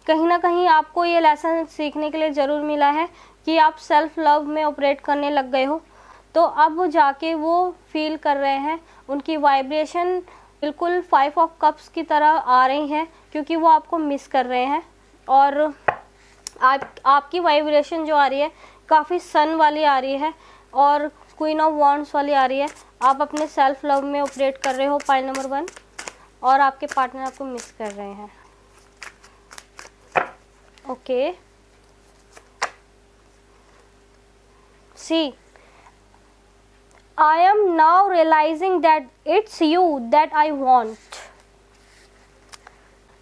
कहीं ना कहीं आपको ये लेसन सीखने के लिए ज़रूर मिला है कि आप सेल्फ लव में ऑपरेट करने लग गए हो। तो अब वो जाके वो फील कर रहे हैं, उनकी वाइब्रेशन बिल्कुल 5 ऑफ कप्स की तरह आ रही हैं, क्योंकि वो आपको मिस कर रहे हैं। और आपकी वाइब्रेशन जो आ रही है काफ़ी सन वाली आ रही है और क्वीन ऑफ वॉन्ड्स वाली आ रही है। आप अपने सेल्फ लव में ऑपरेट कर रहे हो, पाइल नंबर 1, और आपके पार्टनर आपको मिस कर रहे हैं। Okay, see I am now realizing that it's you that I want.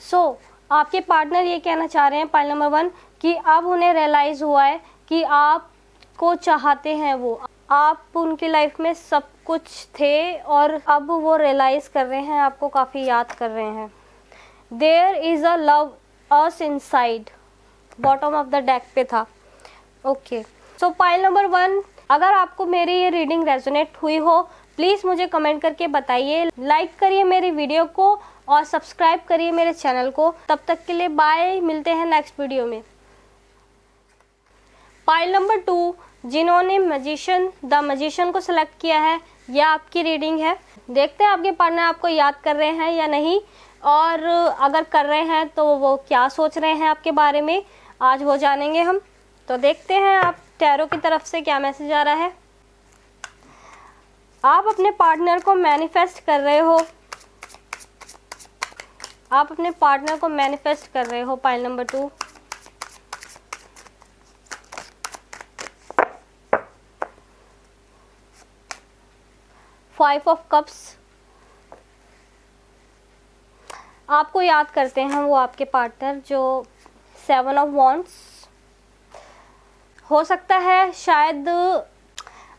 So, आपके पार्टनर ये कहना चाह रहे हैं, पाइल नंबर 1, कि अब उन्हें रियलाइज़ हुआ है कि आपको चाहते हैं वो, आप उनकी लाइफ में सब कुछ थे और अब वो रियलाइज़ कर रहे हैं, आपको काफ़ी याद कर रहे हैं। There is a love us inside, bottom of the deck पे था। ओके, सो पाइल नंबर 1, अगर आपको मेरी ये रीडिंग रेजोनेट हुई हो, प्लीज़ मुझे कमेंट करके बताइए। लाइक करिए मेरी वीडियो को और सब्सक्राइब करिए मेरे चैनल को। तब तक के लिए बाय, मिलते हैं नेक्स्ट वीडियो में। पाइल नंबर 2, जिन्होंने द मैजिशियन को सिलेक्ट किया है, यह आपकी रीडिंग है। देखते हैं आपके पार्टनर आपको याद कर रहे हैं या नहीं, और अगर कर रहे हैं तो वो क्या सोच रहे हैं आपके बारे में, आज वो जानेंगे हम। तो देखते हैं आप टैरो की तरफ से क्या मैसेज आ रहा है। आप अपने पार्टनर को मैनिफेस्ट कर रहे हो, आप अपने पार्टनर को मैनिफेस्ट कर रहे हो। Pile number 2, five of cups. आपको याद करते हैं वो आपके पार्टनर जो सेवन ऑफ वॉन्ड्स। हो सकता है शायद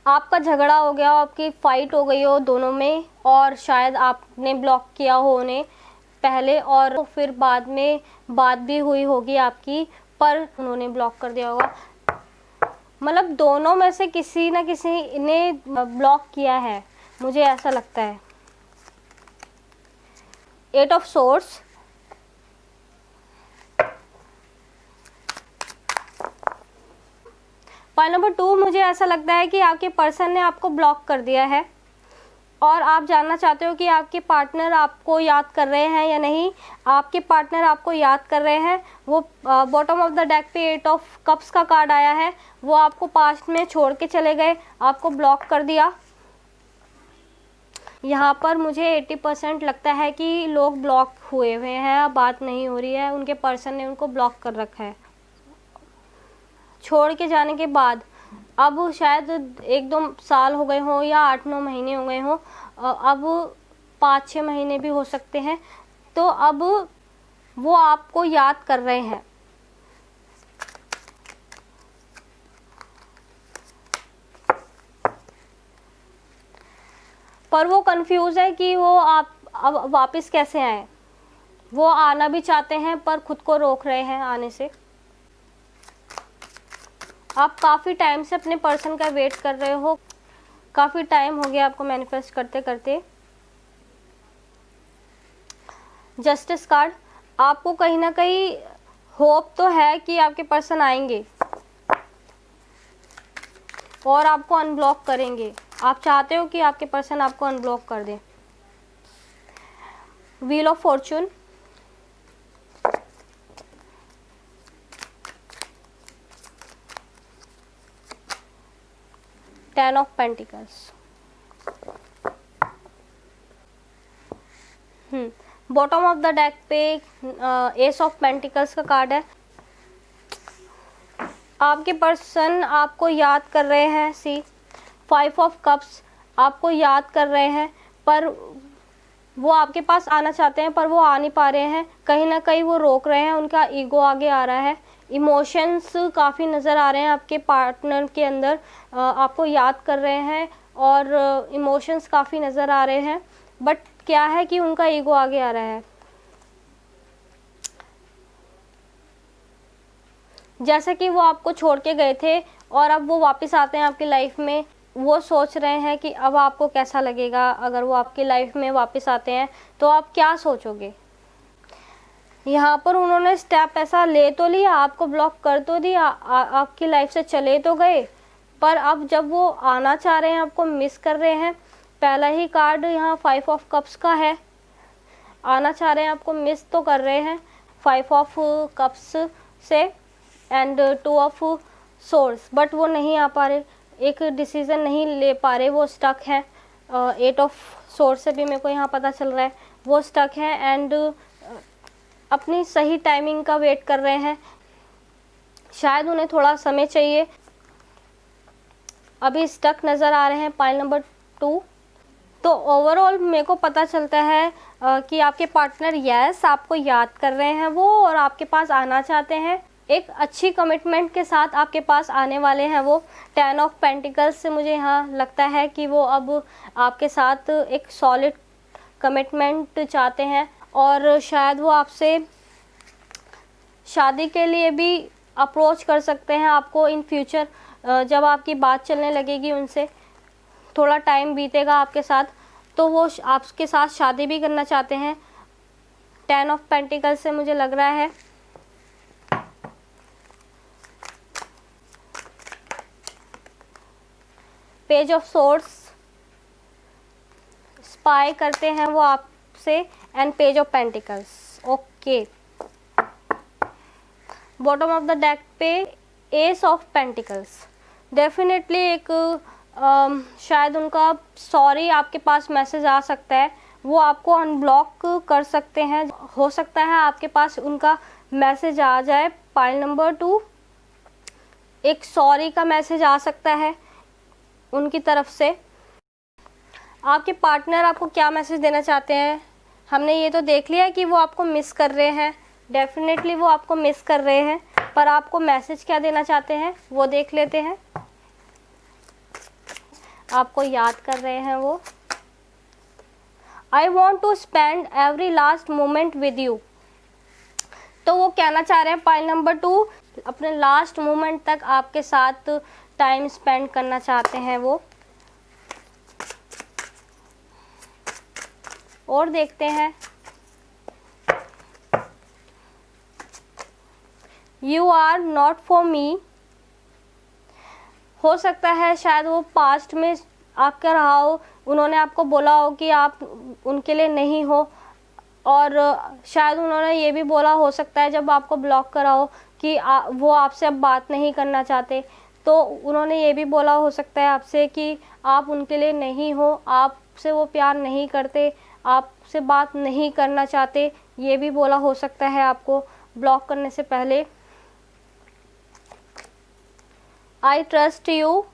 आपका झगड़ा हो गया हो, आपकी फाइट हो गई हो दोनों में, और शायद आपने ब्लॉक किया हो उन्हें पहले, और फिर बाद में बात भी हुई होगी आपकी, पर उन्होंने ब्लॉक कर दिया होगा। मतलब दोनों में से किसी ना किसी ने ब्लॉक किया है, मुझे ऐसा लगता है। Eight of swords. Point number 2, मुझे ऐसा लगता है कि आपके पर्सन ने आपको ब्लॉक कर दिया है और आप जानना चाहते हो कि आपके पार्टनर आपको याद कर रहे हैं या नहीं। आपके पार्टनर आपको याद कर रहे हैं। वो बॉटम ऑफ द डेक पे एट ऑफ कप्स का कार्ड आया है। वो आपको पास्ट में छोड़ के चले गए, आपको ब्लॉक कर दिया। यहाँ पर मुझे 80% लगता है कि लोग ब्लॉक हुए हुए हैं, बात नहीं हो रही है, उनके पर्सन ने उनको ब्लॉक कर रखा है। छोड़ के जाने के बाद अब शायद 1-2 साल हो गए हों या 8-9 महीने हो गए हों, अब 5-6 महीने भी हो सकते हैं। तो अब वो आपको याद कर रहे हैं। पर वो कंफ्यूज है कि वो आप अब वापस कैसे आए। वो आना भी चाहते हैं पर खुद को रोक रहे हैं आने से। आप काफ़ी टाइम से अपने पर्सन का वेट कर रहे हो, काफ़ी टाइम हो गया आपको मैनिफेस्ट करते करते। जस्टिस कार्ड, आपको कहीं ना कहीं होप तो है कि आपके पर्सन आएंगे और आपको अनब्लॉक करेंगे। आप चाहते हो कि आपके पर्सन आपको अनब्लॉक कर दें। Wheel of Fortune, ten of pentacles. Bottom of the deck पे एस ऑफ पेंटिकल्स का कार्ड है। आपके पर्सन आपको याद कर रहे हैं। सी फाइव ऑफ कप्स, आपको याद कर रहे हैं पर वो आपके पास आना चाहते हैं पर वो आ नहीं पा रहे हैं। कहीं ना कहीं वो रोक रहे हैं, उनका ईगो आगे आ रहा है। इमोशंस काफ़ी नज़र आ रहे हैं आपके पार्टनर के अंदर। आपको याद कर रहे हैं और इमोशंस काफ़ी नज़र आ रहे हैं, बट क्या है कि उनका ईगो आगे आ रहा है। जैसे कि वो आपको छोड़ के गए थे और अब वो वापस आते हैं आपकी लाइफ में। वो सोच रहे हैं कि अब आपको कैसा लगेगा अगर वो आपकी लाइफ में वापस आते हैं, तो आप क्या सोचोगे। यहाँ पर उन्होंने स्टेप ऐसा ले तो लिया, आपको ब्लॉक कर तो दिया, आपकी लाइफ से चले तो गए, पर अब जब वो आना चाह रहे हैं, आपको मिस कर रहे हैं। पहला ही कार्ड यहाँ फाइव ऑफ कप्स का है। आना चाह रहे हैं, आपको मिस तो कर रहे हैं फाइव ऑफ कप्स से and two of source, but वो नहीं आ पा रहे, एक डिसीजन नहीं ले पा रहे, वो स्टक है। एट ऑफ सोर्स से भी मेरे को यहाँ पता चल रहा है वो स्टक है एंड अपनी सही टाइमिंग का वेट कर रहे हैं। शायद उन्हें थोड़ा समय चाहिए, अभी स्टक नज़र आ रहे हैं। Pile number 2। तो ओवरऑल मेरे को पता चलता है कि आपके पार्टनर यस आपको याद कर रहे हैं वो, और आपके पास आना चाहते हैं। एक अच्छी कमिटमेंट के साथ आपके पास आने वाले हैं वो। 10 ऑफ पेंटिकल्स से मुझे यहाँ लगता है कि वो अब आपके साथ एक सॉलिड कमिटमेंट चाहते हैं और शायद वो आपसे शादी के लिए भी अप्रोच कर सकते हैं आपको इन फ्यूचर। जब आपकी बात चलने लगेगी उनसे, थोड़ा टाइम बीतेगा आपके साथ, तो वो आपके साथ शादी भी करना चाहते हैं। 10 ऑफ पेंटिकल्स से मुझे लग रहा है। पेज ऑफ सोर्ड्स, स्पाई करते हैं वो आपसे and page of pentacles. Okay, bottom of the deck पे एस ऑफ पेंटिकल्स। डेफिनेटली एक शायद उनका सॉरी आपके पास मैसेज आ सकता है, वो आपको अनब्लॉक कर सकते हैं। हो सकता है आपके पास उनका मैसेज आ जाए। पाइल नंबर 2, एक सॉरी का मैसेज आ सकता है उनकी तरफ से। आपके पार्टनर आपको क्या मैसेज देना चाहते हैं? हमने ये तो देख लिया कि वो आपको मिस कर रहे हैं, डेफिनेटली वो आपको मिस कर रहे हैं, पर आपको मैसेज क्या देना चाहते हैं वो देख लेते हैं। आपको याद कर रहे हैं वो। I want to spend every last moment with you. तो वो कहना चाह रहे हैं पाइल नंबर 2, अपने लास्ट मोमेंट तक आपके साथ टाइम स्पेंड करना चाहते हैं वो। और देखते हैं। You are not for me. हो सकता है शायद वो पास्ट में आपका रहा हो, उन्होंने आपको बोला हो कि आप उनके लिए नहीं हो, और शायद उन्होंने ये भी बोला हो सकता है जब आपको ब्लॉक करा हो कि वो आपसे अब बात नहीं करना चाहते। तो उन्होंने ये भी बोला हो सकता है आपसे कि आप उनके लिए नहीं हो, आपसे वो प्यार नहीं करते, आपसे बात नहीं करना चाहते, ये भी बोला हो सकता है आपको ब्लॉक करने से पहले। आई ट्रस्ट यू,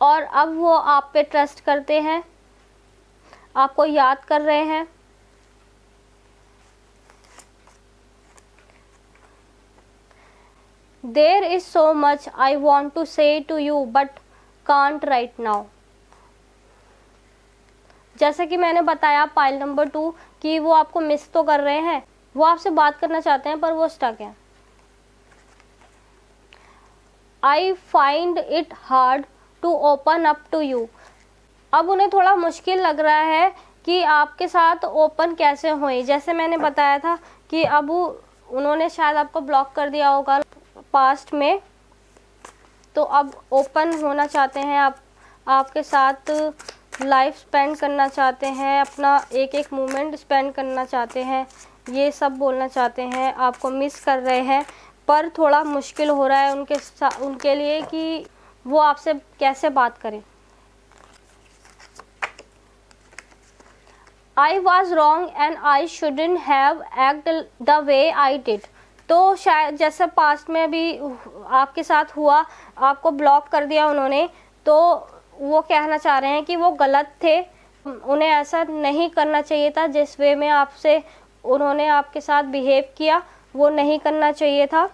और अब वो आप पे ट्रस्ट करते हैं, आपको याद कर रहे हैं। There is so much I want to say to you but can't right now. जैसे कि मैंने बताया पाइल नंबर 2 कि वो आपको मिस तो कर रहे हैं, वो आपसे बात करना चाहते हैं, पर वो स्टक हैं। I find it hard to open up to you. अब उन्हें थोड़ा मुश्किल लग रहा है कि आपके साथ ओपन कैसे होए। जैसे मैंने बताया था कि अब उन्होंने शायद आपको ब्लॉक कर दिया होगा पास्ट में, तो अब ओपन होना चाहते हैं, आप आपके साथ लाइफ स्पेंड करना चाहते हैं, अपना एक एक मोमेंट स्पेंड करना चाहते हैं, ये सब बोलना चाहते हैं। आपको मिस कर रहे हैं, पर थोड़ा मुश्किल हो रहा है उनके लिए कि वो आपसे कैसे बात करें। I was wrong and I shouldn't have act the way I did. तो शायद जैसे पास्ट में भी आपके साथ हुआ, आपको ब्लॉक कर दिया उन्होंने, तो वो कहना चाह रहे हैं कि वो गलत थे, उन्हें ऐसा नहीं करना चाहिए था। जिस वे में आपसे उन्होंने आपके साथ बिहेव किया वो नहीं करना चाहिए था।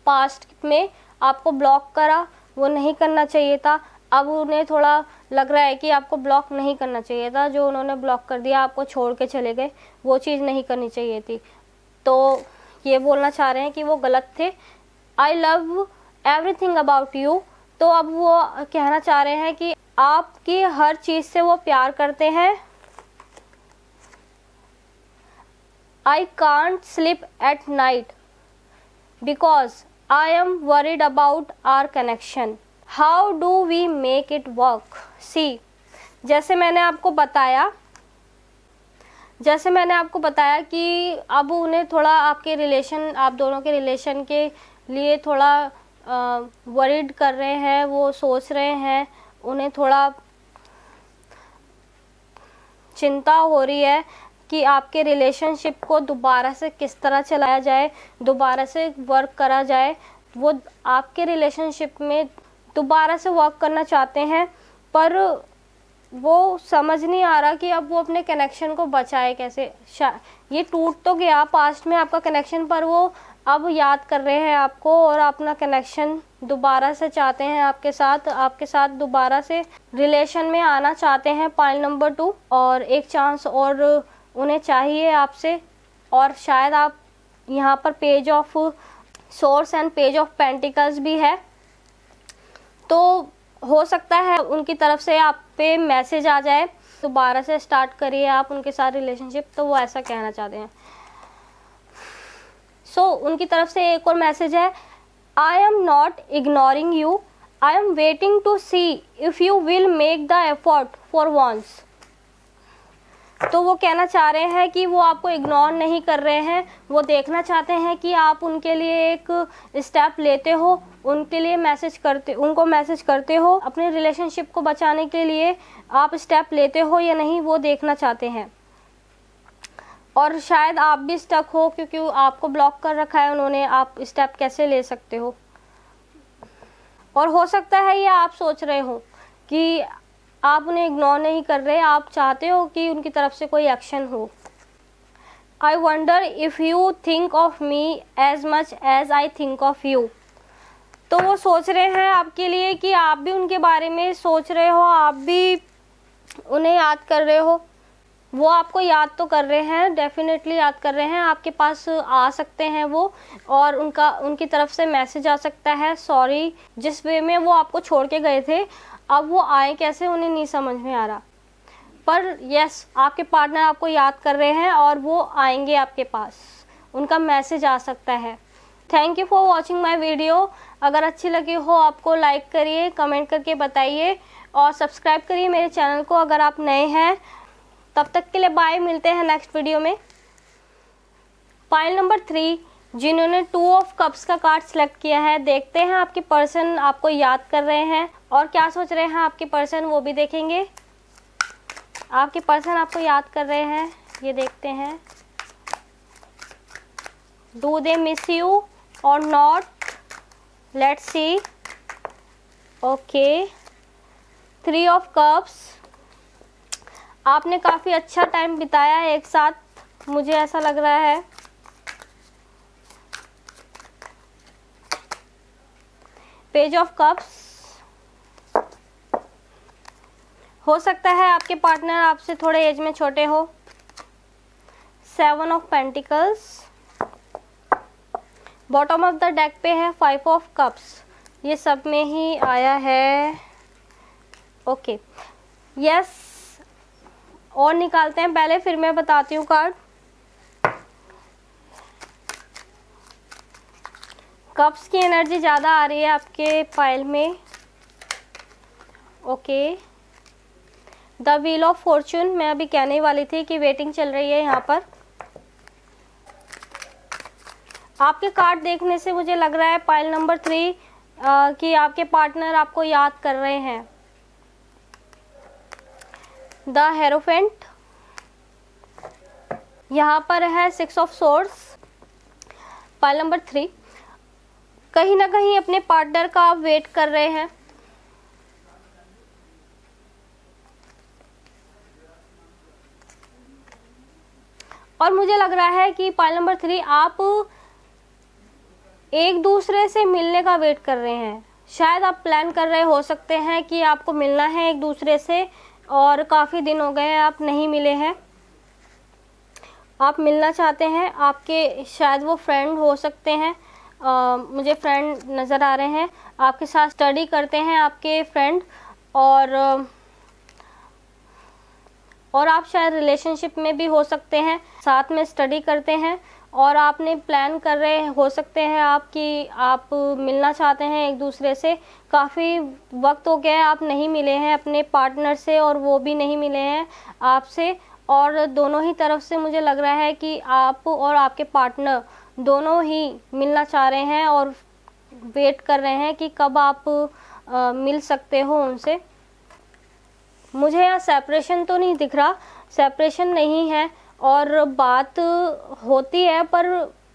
पास्ट में आपको ब्लॉक करा, वो नहीं करना चाहिए था। अब उन्हें थोड़ा लग रहा है कि आपको ब्लॉक नहीं करना चाहिए था, जो उन्होंने ब्लॉक कर दिया, आपको छोड़ के चले गए, वो चीज़ नहीं करनी चाहिए थी। तो ये बोलना चाह रहे हैं कि वो गलत थे। I love everything about you. तो अब वो कहना चाह रहे हैं कि आपकी हर चीज़ से वो प्यार करते हैं। I can't sleep at night because I am worried about our connection. How do we make it work? See, जैसे मैंने आपको बताया कि अब उन्हें थोड़ा आपके रिलेशन, आप दोनों के रिलेशन के लिए थोड़ा वरीड कर रहे हैं, वो सोच रहे हैं, उन्हें थोड़ा चिंता हो रही है कि आपके रिलेशनशिप को दोबारा से किस तरह चलाया जाए, दोबारा से वर्क करा जाए। वो आपके रिलेशनशिप में दोबारा से वर्क करना चाहते हैं, पर वो समझ नहीं आ रहा कि अब वो अपने कनेक्शन को बचाए कैसे। ये टूट तो गया पास्ट में आपका कनेक्शन, पर वो अब याद कर रहे हैं आपको और अपना कनेक्शन दोबारा से चाहते हैं आपके साथ दोबारा से रिलेशन में आना चाहते हैं। पाइल नंबर 2, और एक चांस और उन्हें चाहिए आपसे। और शायद आप यहाँ पर page of source and page of pentacles भी है, तो हो सकता है उनकी तरफ से आप पे मैसेज आ जाए, दोबारा से स्टार्ट करिए आप उनके साथ रिलेशनशिप। तो वो ऐसा कहना चाहते हैं। उनकी तरफ से एक और मैसेज है, I am not ignoring you, I am waiting to see if you will make the effort for once. तो वो कहना चाह रहे हैं कि वो आपको इग्नोर नहीं कर रहे हैं, वो देखना चाहते हैं कि आप उनके लिए एक स्टेप लेते हो, उनके लिए उनको मैसेज करते हो, अपने रिलेशनशिप को बचाने के लिए आप स्टेप लेते हो या नहीं, वो देखना चाहते हैं। और शायद आप भी स्टक हो, क्योंकि आपको ब्लॉक कर रखा है उन्होंने, आप स्टेप कैसे ले सकते हो। और हो सकता है ये आप सोच रहे हो कि आप उन्हें इग्नोर नहीं कर रहे, आप चाहते हो कि उनकी तरफ से कोई एक्शन हो। I wonder if you think of me as much as I think of you. तो वो सोच रहे हैं आपके लिए कि आप भी उनके बारे में सोच रहे हो, आप भी उन्हें याद कर रहे हो। वो आपको याद तो कर रहे हैं, डेफिनेटली याद कर रहे हैं, आपके पास आ सकते हैं वो, और उनकी तरफ से मैसेज आ सकता है। सॉरी, जिस वे में वो आपको छोड़ के गए थे, अब वो आए कैसे उन्हें नहीं समझ में आ रहा। पर यस, आपके पार्टनर आपको याद कर रहे हैं और वो आएंगे आपके पास, उनका मैसेज आ सकता है। Thank you for watching my video. अगर अच्छी लगी हो आपको लाइक करिए, कमेंट करके बताइए और सब्सक्राइब करिए मेरे चैनल को अगर आप नए हैं। तब तक के लिए बाय, मिलते हैं नेक्स्ट वीडियो में। पाइल नंबर 3, जिन्होंने 2 ऑफ कप्स का कार्ड सिलेक्ट किया है, देखते हैं आपके पर्सन आपको याद कर रहे हैं और क्या सोच रहे हैं आपके पर्सन, वो भी देखेंगे। आपके पर्सन आपको याद कर रहे हैं, ये देखते हैं। डू दे मिस यू और not, let's see. Okay, 3 of cups, आपने काफ़ी अच्छा टाइम बिताया है एक साथ, मुझे ऐसा लग रहा है। पेज ऑफ कप्स, हो सकता है आपके पार्टनर आपसे थोड़े एज में छोटे हो। 7 of pentacles, bottom of the deck पे है 5 ऑफ कप्स, ये सब में ही आया है। ओके, यस, और निकालते हैं पहले, फिर मैं बताती हूँ कार्ड। कप्स की एनर्जी ज़्यादा आ रही है आपके पाइल में। Okay, the wheel of Fortune, मैं अभी कहने वाली थी कि वेटिंग चल रही है यहाँ पर। आपके कार्ड देखने से मुझे लग रहा है पाइल नंबर 3 कि आपके पार्टनर आपको याद कर रहे हैं। द हेरोफेंट, यहाँ पर है 6 ऑफ सोर्ड्स। पाइल नंबर 3, कहीं ना कहीं अपने पार्टनर का आप वेट कर रहे हैं। और मुझे लग रहा है कि पाइल नंबर 3 आप एक दूसरे से मिलने का वेट कर रहे हैं। शायद आप प्लान कर रहे हो सकते हैं कि आपको मिलना है एक दूसरे से, और काफ़ी दिन हो गए आप नहीं मिले हैं, आप मिलना चाहते हैं। आपके शायद वो फ्रेंड हो सकते हैं, मुझे फ्रेंड नज़र आ रहे हैं, आपके साथ स्टडी करते हैं आपके फ्रेंड, और आप शायद रिलेशनशिप में भी हो सकते हैं, साथ में स्टडी करते हैं, और आपने प्लान कर रहे हो सकते हैं आप कि आप मिलना चाहते हैं एक दूसरे से। काफ़ी वक्त हो गया है आप नहीं मिले हैं अपने पार्टनर से, और वो भी नहीं मिले हैं आपसे, और दोनों ही तरफ से मुझे लग रहा है कि आप और आपके पार्टनर दोनों ही मिलना चाह रहे हैं और वेट कर रहे हैं कि कब आप मिल सकते हो उनसे। मुझे यहाँ सेपरेशन तो नहीं दिख रहा, सेपरेशन नहीं है, और बात होती है, पर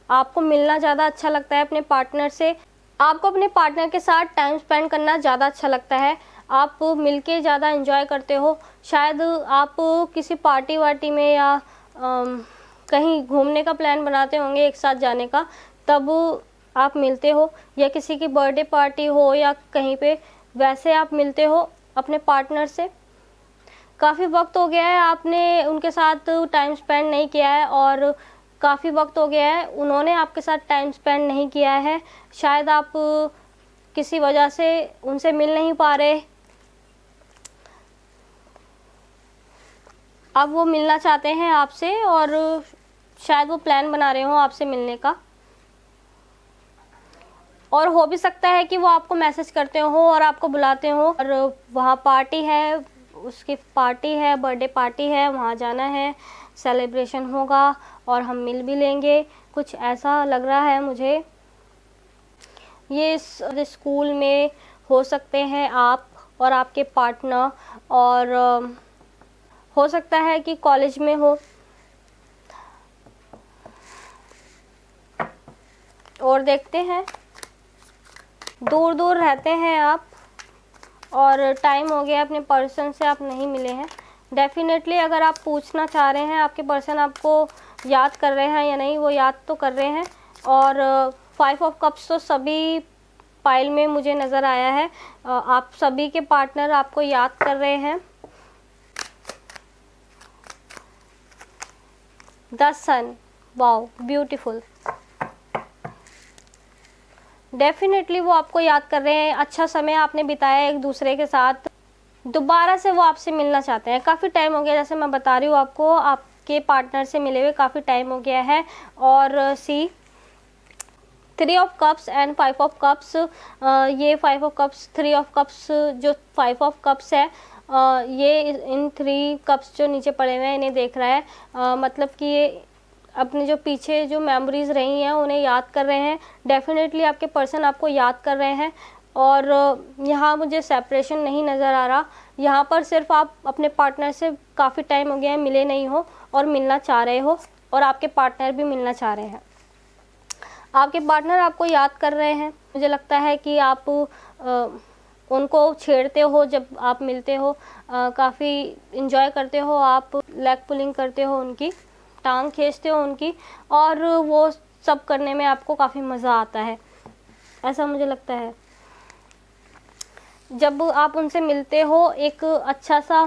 आपको मिलना ज़्यादा अच्छा लगता है अपने पार्टनर से। आपको अपने पार्टनर के साथ टाइम स्पेंड करना ज़्यादा अच्छा लगता है, आप मिलके ज़्यादा एंजॉय करते हो। शायद आप किसी पार्टी वार्टी में या कहीं घूमने का प्लान बनाते होंगे एक साथ जाने का, तब आप मिलते हो, या किसी की बर्थडे पार्टी हो या कहीं पे, वैसे आप मिलते हो अपने पार्टनर से। काफ़ी वक्त हो गया है आपने उनके साथ टाइम स्पेंड नहीं किया है, और काफ़ी वक्त हो गया है उन्होंने आपके साथ टाइम स्पेंड नहीं किया है। शायद आप किसी वजह से उनसे मिल नहीं पा रहे, अब वो मिलना चाहते हैं आपसे, और शायद वो प्लान बना रहे हो आपसे मिलने का। और हो भी सकता है कि वो आपको मैसेज करते हो और आपको बुलाते हो, और वहाँ पार्टी है, उसकी पार्टी है, बर्थडे पार्टी है, वहाँ जाना है, सेलिब्रेशन होगा और हम मिल भी लेंगे, कुछ ऐसा लग रहा है मुझे। ये स्कूल में हो सकते हैं आप और आपके पार्टनर, और हो सकता है कि कॉलेज में हो, और देखते हैं। दूर दूर रहते हैं आप और टाइम हो गया अपने पर्सन से आप नहीं मिले हैं। डेफिनेटली अगर आप पूछना चाह रहे हैं आपके पर्सन आपको याद कर रहे हैं या नहीं, वो याद तो कर रहे हैं। और 5 ऑफ कप्स तो सभी पाइल में मुझे नज़र आया है। आप सभी के पार्टनर आपको याद कर रहे हैं। The sun, wow beautiful. Definitely वो आपको याद कर रहे हैं, अच्छा समय आपने बिताया एक दूसरे के साथ, दोबारा से वो आपसे मिलना चाहते हैं। काफ़ी टाइम हो गया, जैसे मैं बता रही हूँ आपको, आपके पार्टनर से मिले हुए काफ़ी टाइम हो गया है। और सी 3 of cups and 5 of cups, ये 5 ऑफ कप्स 3 ऑफ कप्स, जो 5 ऑफ कप्स है ये इन 3 कप्स जो नीचे पड़े हुए हैं इन्हें देख रहा है। मतलब कि ये अपने जो पीछे जो मेमोरीज़ रही हैं उन्हें याद कर रहे हैं। डेफिनेटली आपके पर्सन आपको याद कर रहे हैं। और यहाँ मुझे सेपरेशन नहीं नज़र आ रहा, यहाँ पर सिर्फ आप अपने पार्टनर से काफ़ी टाइम हो गया है मिले नहीं हो और मिलना चाह रहे हो, और आपके पार्टनर भी मिलना चाह रहे हैं। आपके पार्टनर आपको याद कर रहे हैं। मुझे लगता है कि आप उनको छेड़ते हो जब आप मिलते हो, काफ़ी इंजॉय करते हो, आप लेग पुलिंग करते हो, उनकी टांग खींचते हो उनकी, और वो सब करने में आपको काफ़ी मज़ा आता है, ऐसा मुझे लगता है। जब आप उनसे मिलते हो एक अच्छा सा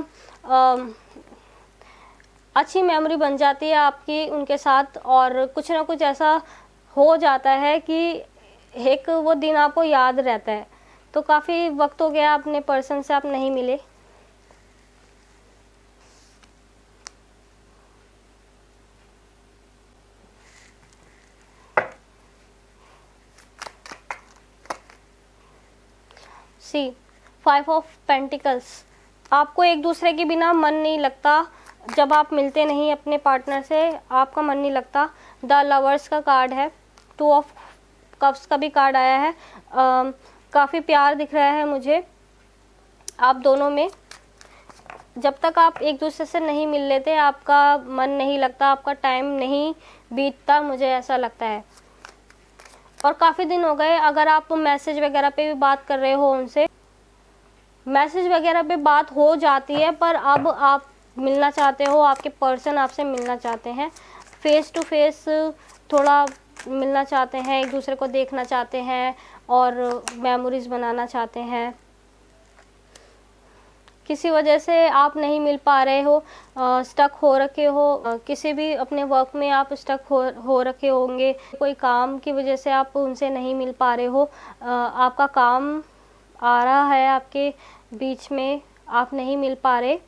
अच्छी मेमोरी बन जाती है आपकी उनके साथ, और कुछ ना कुछ ऐसा हो जाता है कि एक वो दिन आपको याद रहता है। तो काफ़ी वक्त हो गया अपने पर्सन से आप नहीं मिले। सी 5 ऑफ पेंटिकल्स, आपको एक दूसरे के बिना मन नहीं लगता। जब आप मिलते नहीं अपने पार्टनर से आपका मन नहीं लगता। द लवर्स का कार्ड है, 2 ऑफ कप्स का भी कार्ड आया है। काफ़ी प्यार दिख रहा है मुझे आप दोनों में। जब तक आप एक दूसरे से नहीं मिल लेते आपका मन नहीं लगता, आपका टाइम नहीं बीतता, मुझे ऐसा लगता है। और काफ़ी दिन हो गए, अगर आप मैसेज वगैरह पे भी बात कर रहे हो उनसे, मैसेज वगैरह पे बात हो जाती है, पर अब आप मिलना चाहते हो, आपके पर्सन आपसे मिलना चाहते हैं, फेस टू फेस थोड़ा मिलना चाहते हैं, एक दूसरे को देखना चाहते हैं और मेमोरीज बनाना चाहते हैं। किसी वजह से आप नहीं मिल पा रहे हो, स्टक हो रखे हो, किसी भी अपने वर्क में आप स्टक हो रखे होंगे, कोई काम की वजह से आप उनसे नहीं मिल पा रहे हो, आपका काम आ रहा है आपके बीच में, आप नहीं मिल पा रहे,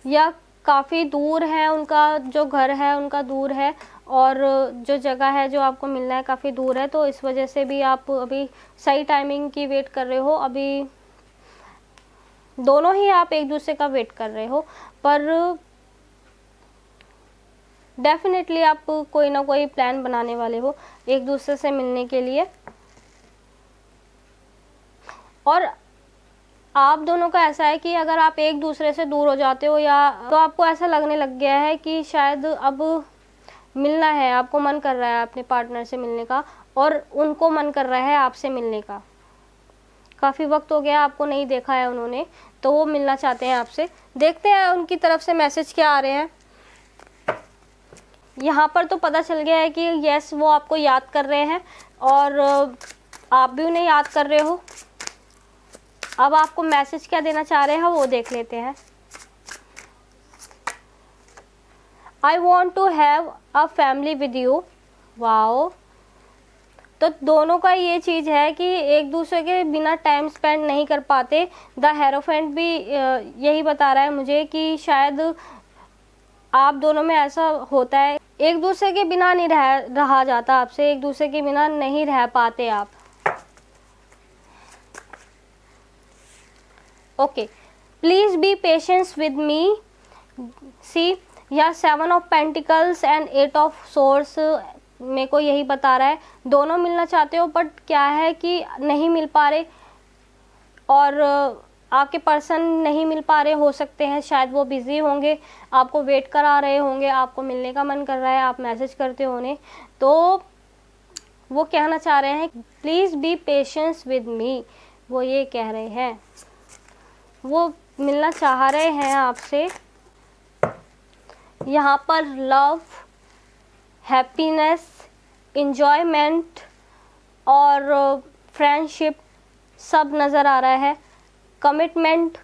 या काफ़ी दूर है उनका जो घर है उनका दूर है, और जो जगह है जो आपको मिलना है काफ़ी दूर है। तो इस वजह से भी आप अभी सही टाइमिंग की वेट कर रहे हो। अभी दोनों ही आप एक दूसरे का वेट कर रहे हो, पर डेफिनेटली आप कोई ना कोई प्लान बनाने वाले हो एक दूसरे से मिलने के लिए। और आप दोनों का ऐसा है कि अगर आप एक दूसरे से दूर हो जाते हो या तो आपको ऐसा लगने लग गया है कि शायद अब मिलना है, आपको मन कर रहा है अपने पार्टनर से मिलने का, और उनको मन कर रहा है आपसे मिलने का। काफ़ी वक्त हो गया आपको नहीं देखा है उन्होंने, तो वो मिलना चाहते हैं आपसे। देखते हैं उनकी तरफ से मैसेज क्या आ रहे हैं। यहाँ पर तो पता चल गया है कि यस वो आपको याद कर रहे हैं और आप भी उन्हें याद कर रहे हो। अब आपको मैसेज क्या देना चाह रहे हैं वो देख लेते हैं। I want to have a family with you. Wow, तो दोनों का ये चीज़ है कि एक दूसरे के बिना टाइम स्पेंड नहीं कर पाते। द हेरोफेंट भी यही बता रहा है मुझे कि शायद आप दोनों में ऐसा होता है, एक दूसरे के बिना नहीं रहा जाता आपसे, एक दूसरे के बिना नहीं रह पाते आप। Okay, please be patience with me. See, या 7 of pentacles and 8 of swords मेरे को यही बता रहा है। दोनों मिलना चाहते हो बट क्या है कि नहीं मिल पा रहे, और आपके पर्सन नहीं मिल पा रहे, हो सकते हैं शायद वो बिज़ी होंगे, आपको वेट करा रहे होंगे, आपको मिलने का मन कर रहा है, आप मैसेज करते हो उन्हें, तो वो कहना चाह रहे हैं प्लीज़ बी पेशेंस विद मी। वो ये कह रहे हैं, वो मिलना चाह रहे हैं आपसे। यहाँ पर लव, हैप्पीनेस, इंजॉयमेंट और फ्रेंडशिप सब नज़र आ रहा है। कमिटमेंट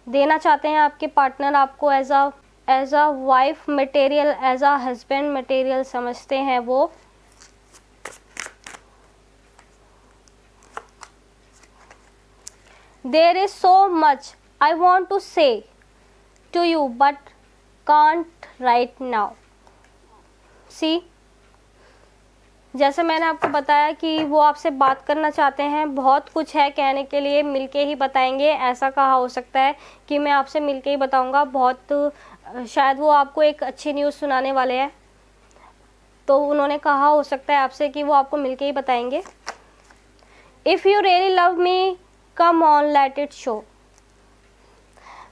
देना चाहते हैं आपके पार्टनर आपको as a wife material, as a husband material समझते हैं वो। There is so much I want to say to you but can't right now. See, जैसे मैंने आपको बताया कि वो आपसे बात करना चाहते हैं, बहुत कुछ है कहने के लिए, मिलके ही बताएंगे, ऐसा कहा हो सकता है कि मैं आपसे मिलके ही बताऊंगा। बहुत शायद वो आपको एक अच्छी न्यूज़ सुनाने वाले हैं, तो उन्होंने कहा हो सकता है आपसे कि वो आपको मिलके ही बताएंगे। If you really love me come on let it show.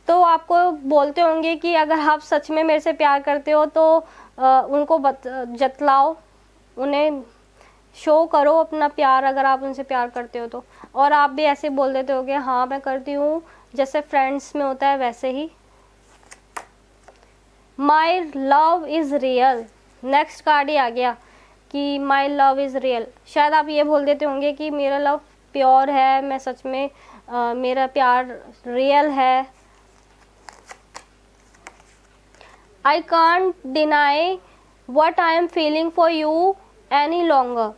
तो आपको बोलते होंगे कि अगर आप सच में मेरे से प्यार करते हो तो उनको जतलाओ, उन्हें शो करो अपना प्यार, अगर आप उनसे प्यार करते हो तो। और आप भी ऐसे बोल देते होगे हाँ मैं करती हूँ, जैसे फ्रेंड्स में होता है वैसे ही। My love is real, next card ही आ गया कि माई लव इज़ रियल। शायद आप ये बोल देते होंगे कि मेरा लव प्योर है, मैं सच में मेरा प्यार रियल है। I can't deny what I am feeling for you any longer.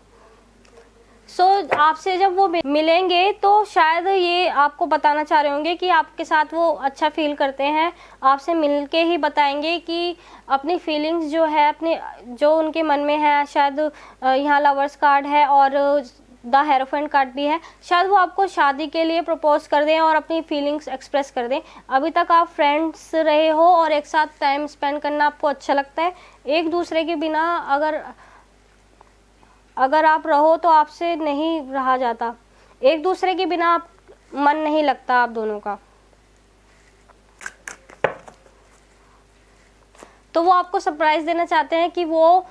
So आपसे जब वो मिलेंगे तो शायद ये आपको बताना चाह रहे होंगे कि आपके साथ वो अच्छा फील करते हैं, आपसे मिलके ही बताएंगे कि अपनी फीलिंग्स जो है, अपने जो उनके मन में है। शायद यहाँ लवर्स कार्ड है और द हेरोफेंट कार्ड भी है। शायद वो आपको शादी के लिए प्रपोज कर दें और अपनी फीलिंग्स एक्सप्रेस कर दें। अभी तक आप फ्रेंड्स रहे हो और एक साथ टाइम स्पेंड करना आपको अच्छा लगता है, एक दूसरे के बिना अगर आप रहो तो आपसे नहीं रहा जाता, एक दूसरे के बिना आप मन नहीं लगता आप दोनों का। तो वो आपको सरप्राइज देना चाहते हैं कि वो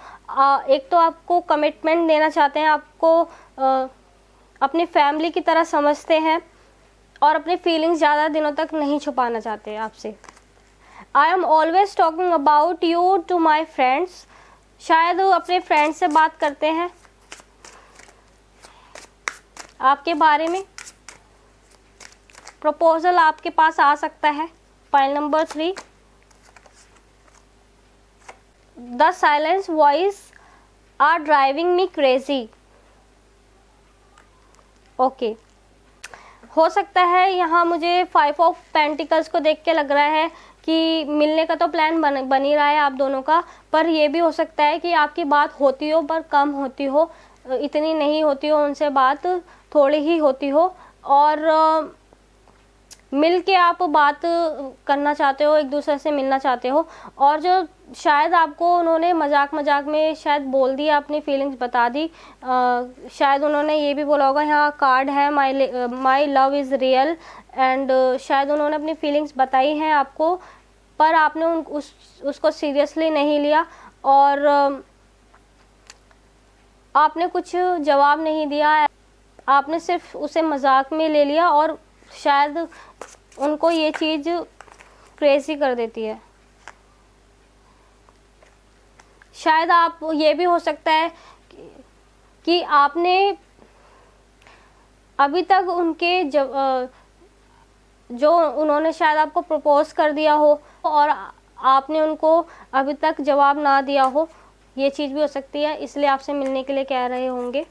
एक तो आपको कमिटमेंट देना चाहते हैं, आपको अपनी फैमिली की तरह समझते हैं और अपनी फीलिंग्स ज़्यादा दिनों तक नहीं छुपाना चाहते आपसे। I am always talking about you to my friends. शायद वो अपने फ्रेंड्स से बात करते हैं आपके बारे में। प्रपोजल आपके पास आ सकता है। File number 3, the silence voice are driving me crazy. Okay, हो सकता है यहाँ मुझे 5 ऑफ पेंटिकल्स को देख के लग रहा है कि मिलने का तो प्लान बन ही रहा है आप दोनों का, पर ये भी हो सकता है कि आपकी बात होती हो पर कम होती हो, इतनी नहीं होती हो उनसे बात, थोड़ी ही होती हो, और मिल के आप बात करना चाहते हो, एक दूसरे से मिलना चाहते हो। और जो शायद आपको उन्होंने मजाक में शायद बोल दिया, अपनी फीलिंग्स बता दी। शायद उन्होंने ये भी बोला होगा, यहाँ कार्ड है माई लव इज़ रियल, एंड शायद उन्होंने अपनी फीलिंग्स बताई हैं आपको, पर आपने उसको सीरियसली नहीं लिया और आपने कुछ जवाब नहीं दिया, आपने सिर्फ उसे मजाक में ले लिया और शायद उनको ये चीज़ क्रेजी कर देती है। शायद आप ये भी हो सकता है कि आपने अभी तक उनके जो उन्होंने शायद आपको प्रपोज कर दिया हो और आपने उनको अभी तक जवाब ना दिया हो, ये चीज़ भी हो सकती है, इसलिए आपसे मिलने के लिए कह रहे होंगे।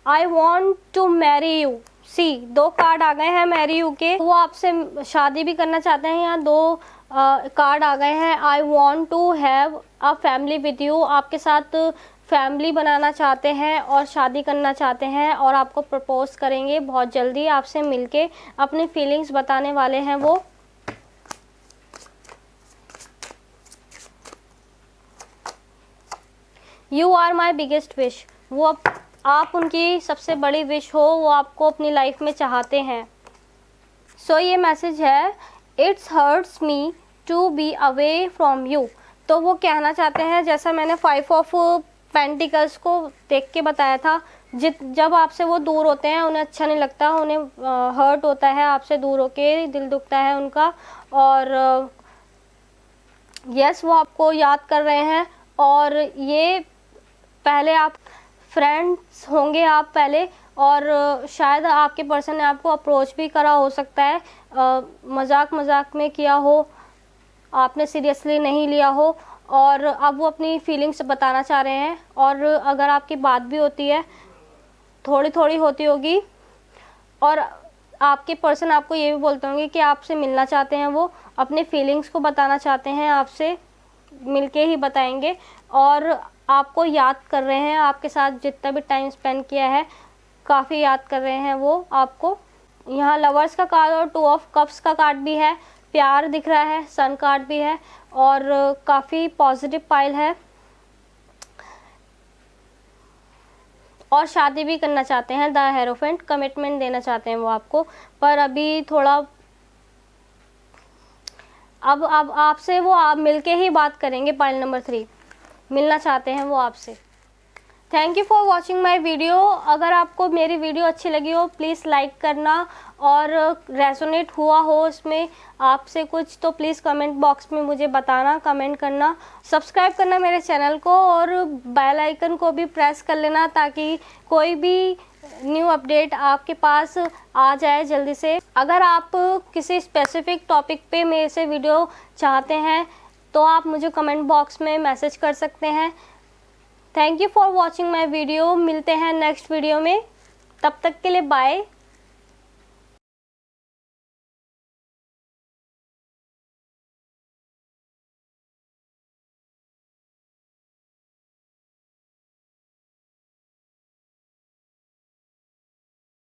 I want to marry you. See, 2 card आ गए हैं मैरी यू के, वो आपसे शादी भी करना चाहते हैं। यहाँ 2 कार्ड आ गए हैं, I want to have a family with you, आपके साथ फैमिली बनाना चाहते हैं और शादी करना चाहते हैं और आपको प्रपोज करेंगे बहुत जल्दी, आपसे मिलके अपनी फीलिंग्स बताने वाले हैं वो। You are my biggest wish, वो आप उनकी सबसे बड़ी विश हो, वो आपको अपनी लाइफ में चाहते हैं। सो ये मैसेज है, it's hurts me to be away from you. तो वो कहना चाहते हैं, जैसा मैंने 5 ऑफ पेंटिकल्स को देख के बताया था, जब आपसे वो दूर होते हैं उन्हें अच्छा नहीं लगता, उन्हें हर्ट होता है, आपसे दूर होके दिल दुखता है उनका। और यस, वो आपको याद कर रहे हैं। और ये पहले आप फ्रेंड्स होंगे आप पहले, और शायद आपके पर्सन ने आपको अप्रोच भी करा हो सकता है, मजाक मजाक में किया हो, आपने सीरियसली नहीं लिया हो, और अब वो अपनी फीलिंग्स बताना चाह रहे हैं। और अगर आपकी बात भी होती है, थोड़ी थोड़ी होती होगी, और आपके पर्सन आपको ये भी बोलते होंगे कि आपसे मिलना चाहते हैं, वो अपने फीलिंग्स को बताना चाहते हैं, आपसे मिलके ही बताएंगे। और आपको याद कर रहे हैं, आपके साथ जितना भी टाइम स्पेंड किया है काफ़ी याद कर रहे हैं वो आपको। यहाँ लवर्स का कार्ड और 2 ऑफ कप्स का कार्ड भी है, प्यार दिख रहा है, सन कार्ड भी है, और काफ़ी पॉजिटिव पाइल है, और शादी भी करना चाहते हैं। द हेरोफेंट, कमिटमेंट देना चाहते हैं वो आपको, पर अभी थोड़ा अब आपसे वो आप मिलके ही बात करेंगे। पाइल नंबर 3, मिलना चाहते हैं वो आपसे। Thank you for watching my video. अगर आपको मेरी वीडियो अच्छी लगी हो प्लीज़ लाइक करना, और रेजोनेट हुआ हो इसमें आपसे कुछ तो प्लीज़ कमेंट बॉक्स में मुझे बताना, कमेंट करना, सब्सक्राइब करना मेरे चैनल को, और बेल आइकन को भी प्रेस कर लेना ताकि कोई भी न्यू अपडेट आपके पास आ जाए जल्दी से। अगर आप किसी स्पेसिफिक टॉपिक पे मेरे से वीडियो चाहते हैं तो आप मुझे कमेंट बॉक्स में मैसेज कर सकते हैं। Thank you for watching my video. मिलते हैं नेक्स्ट वीडियो में, तब तक के लिए बाय।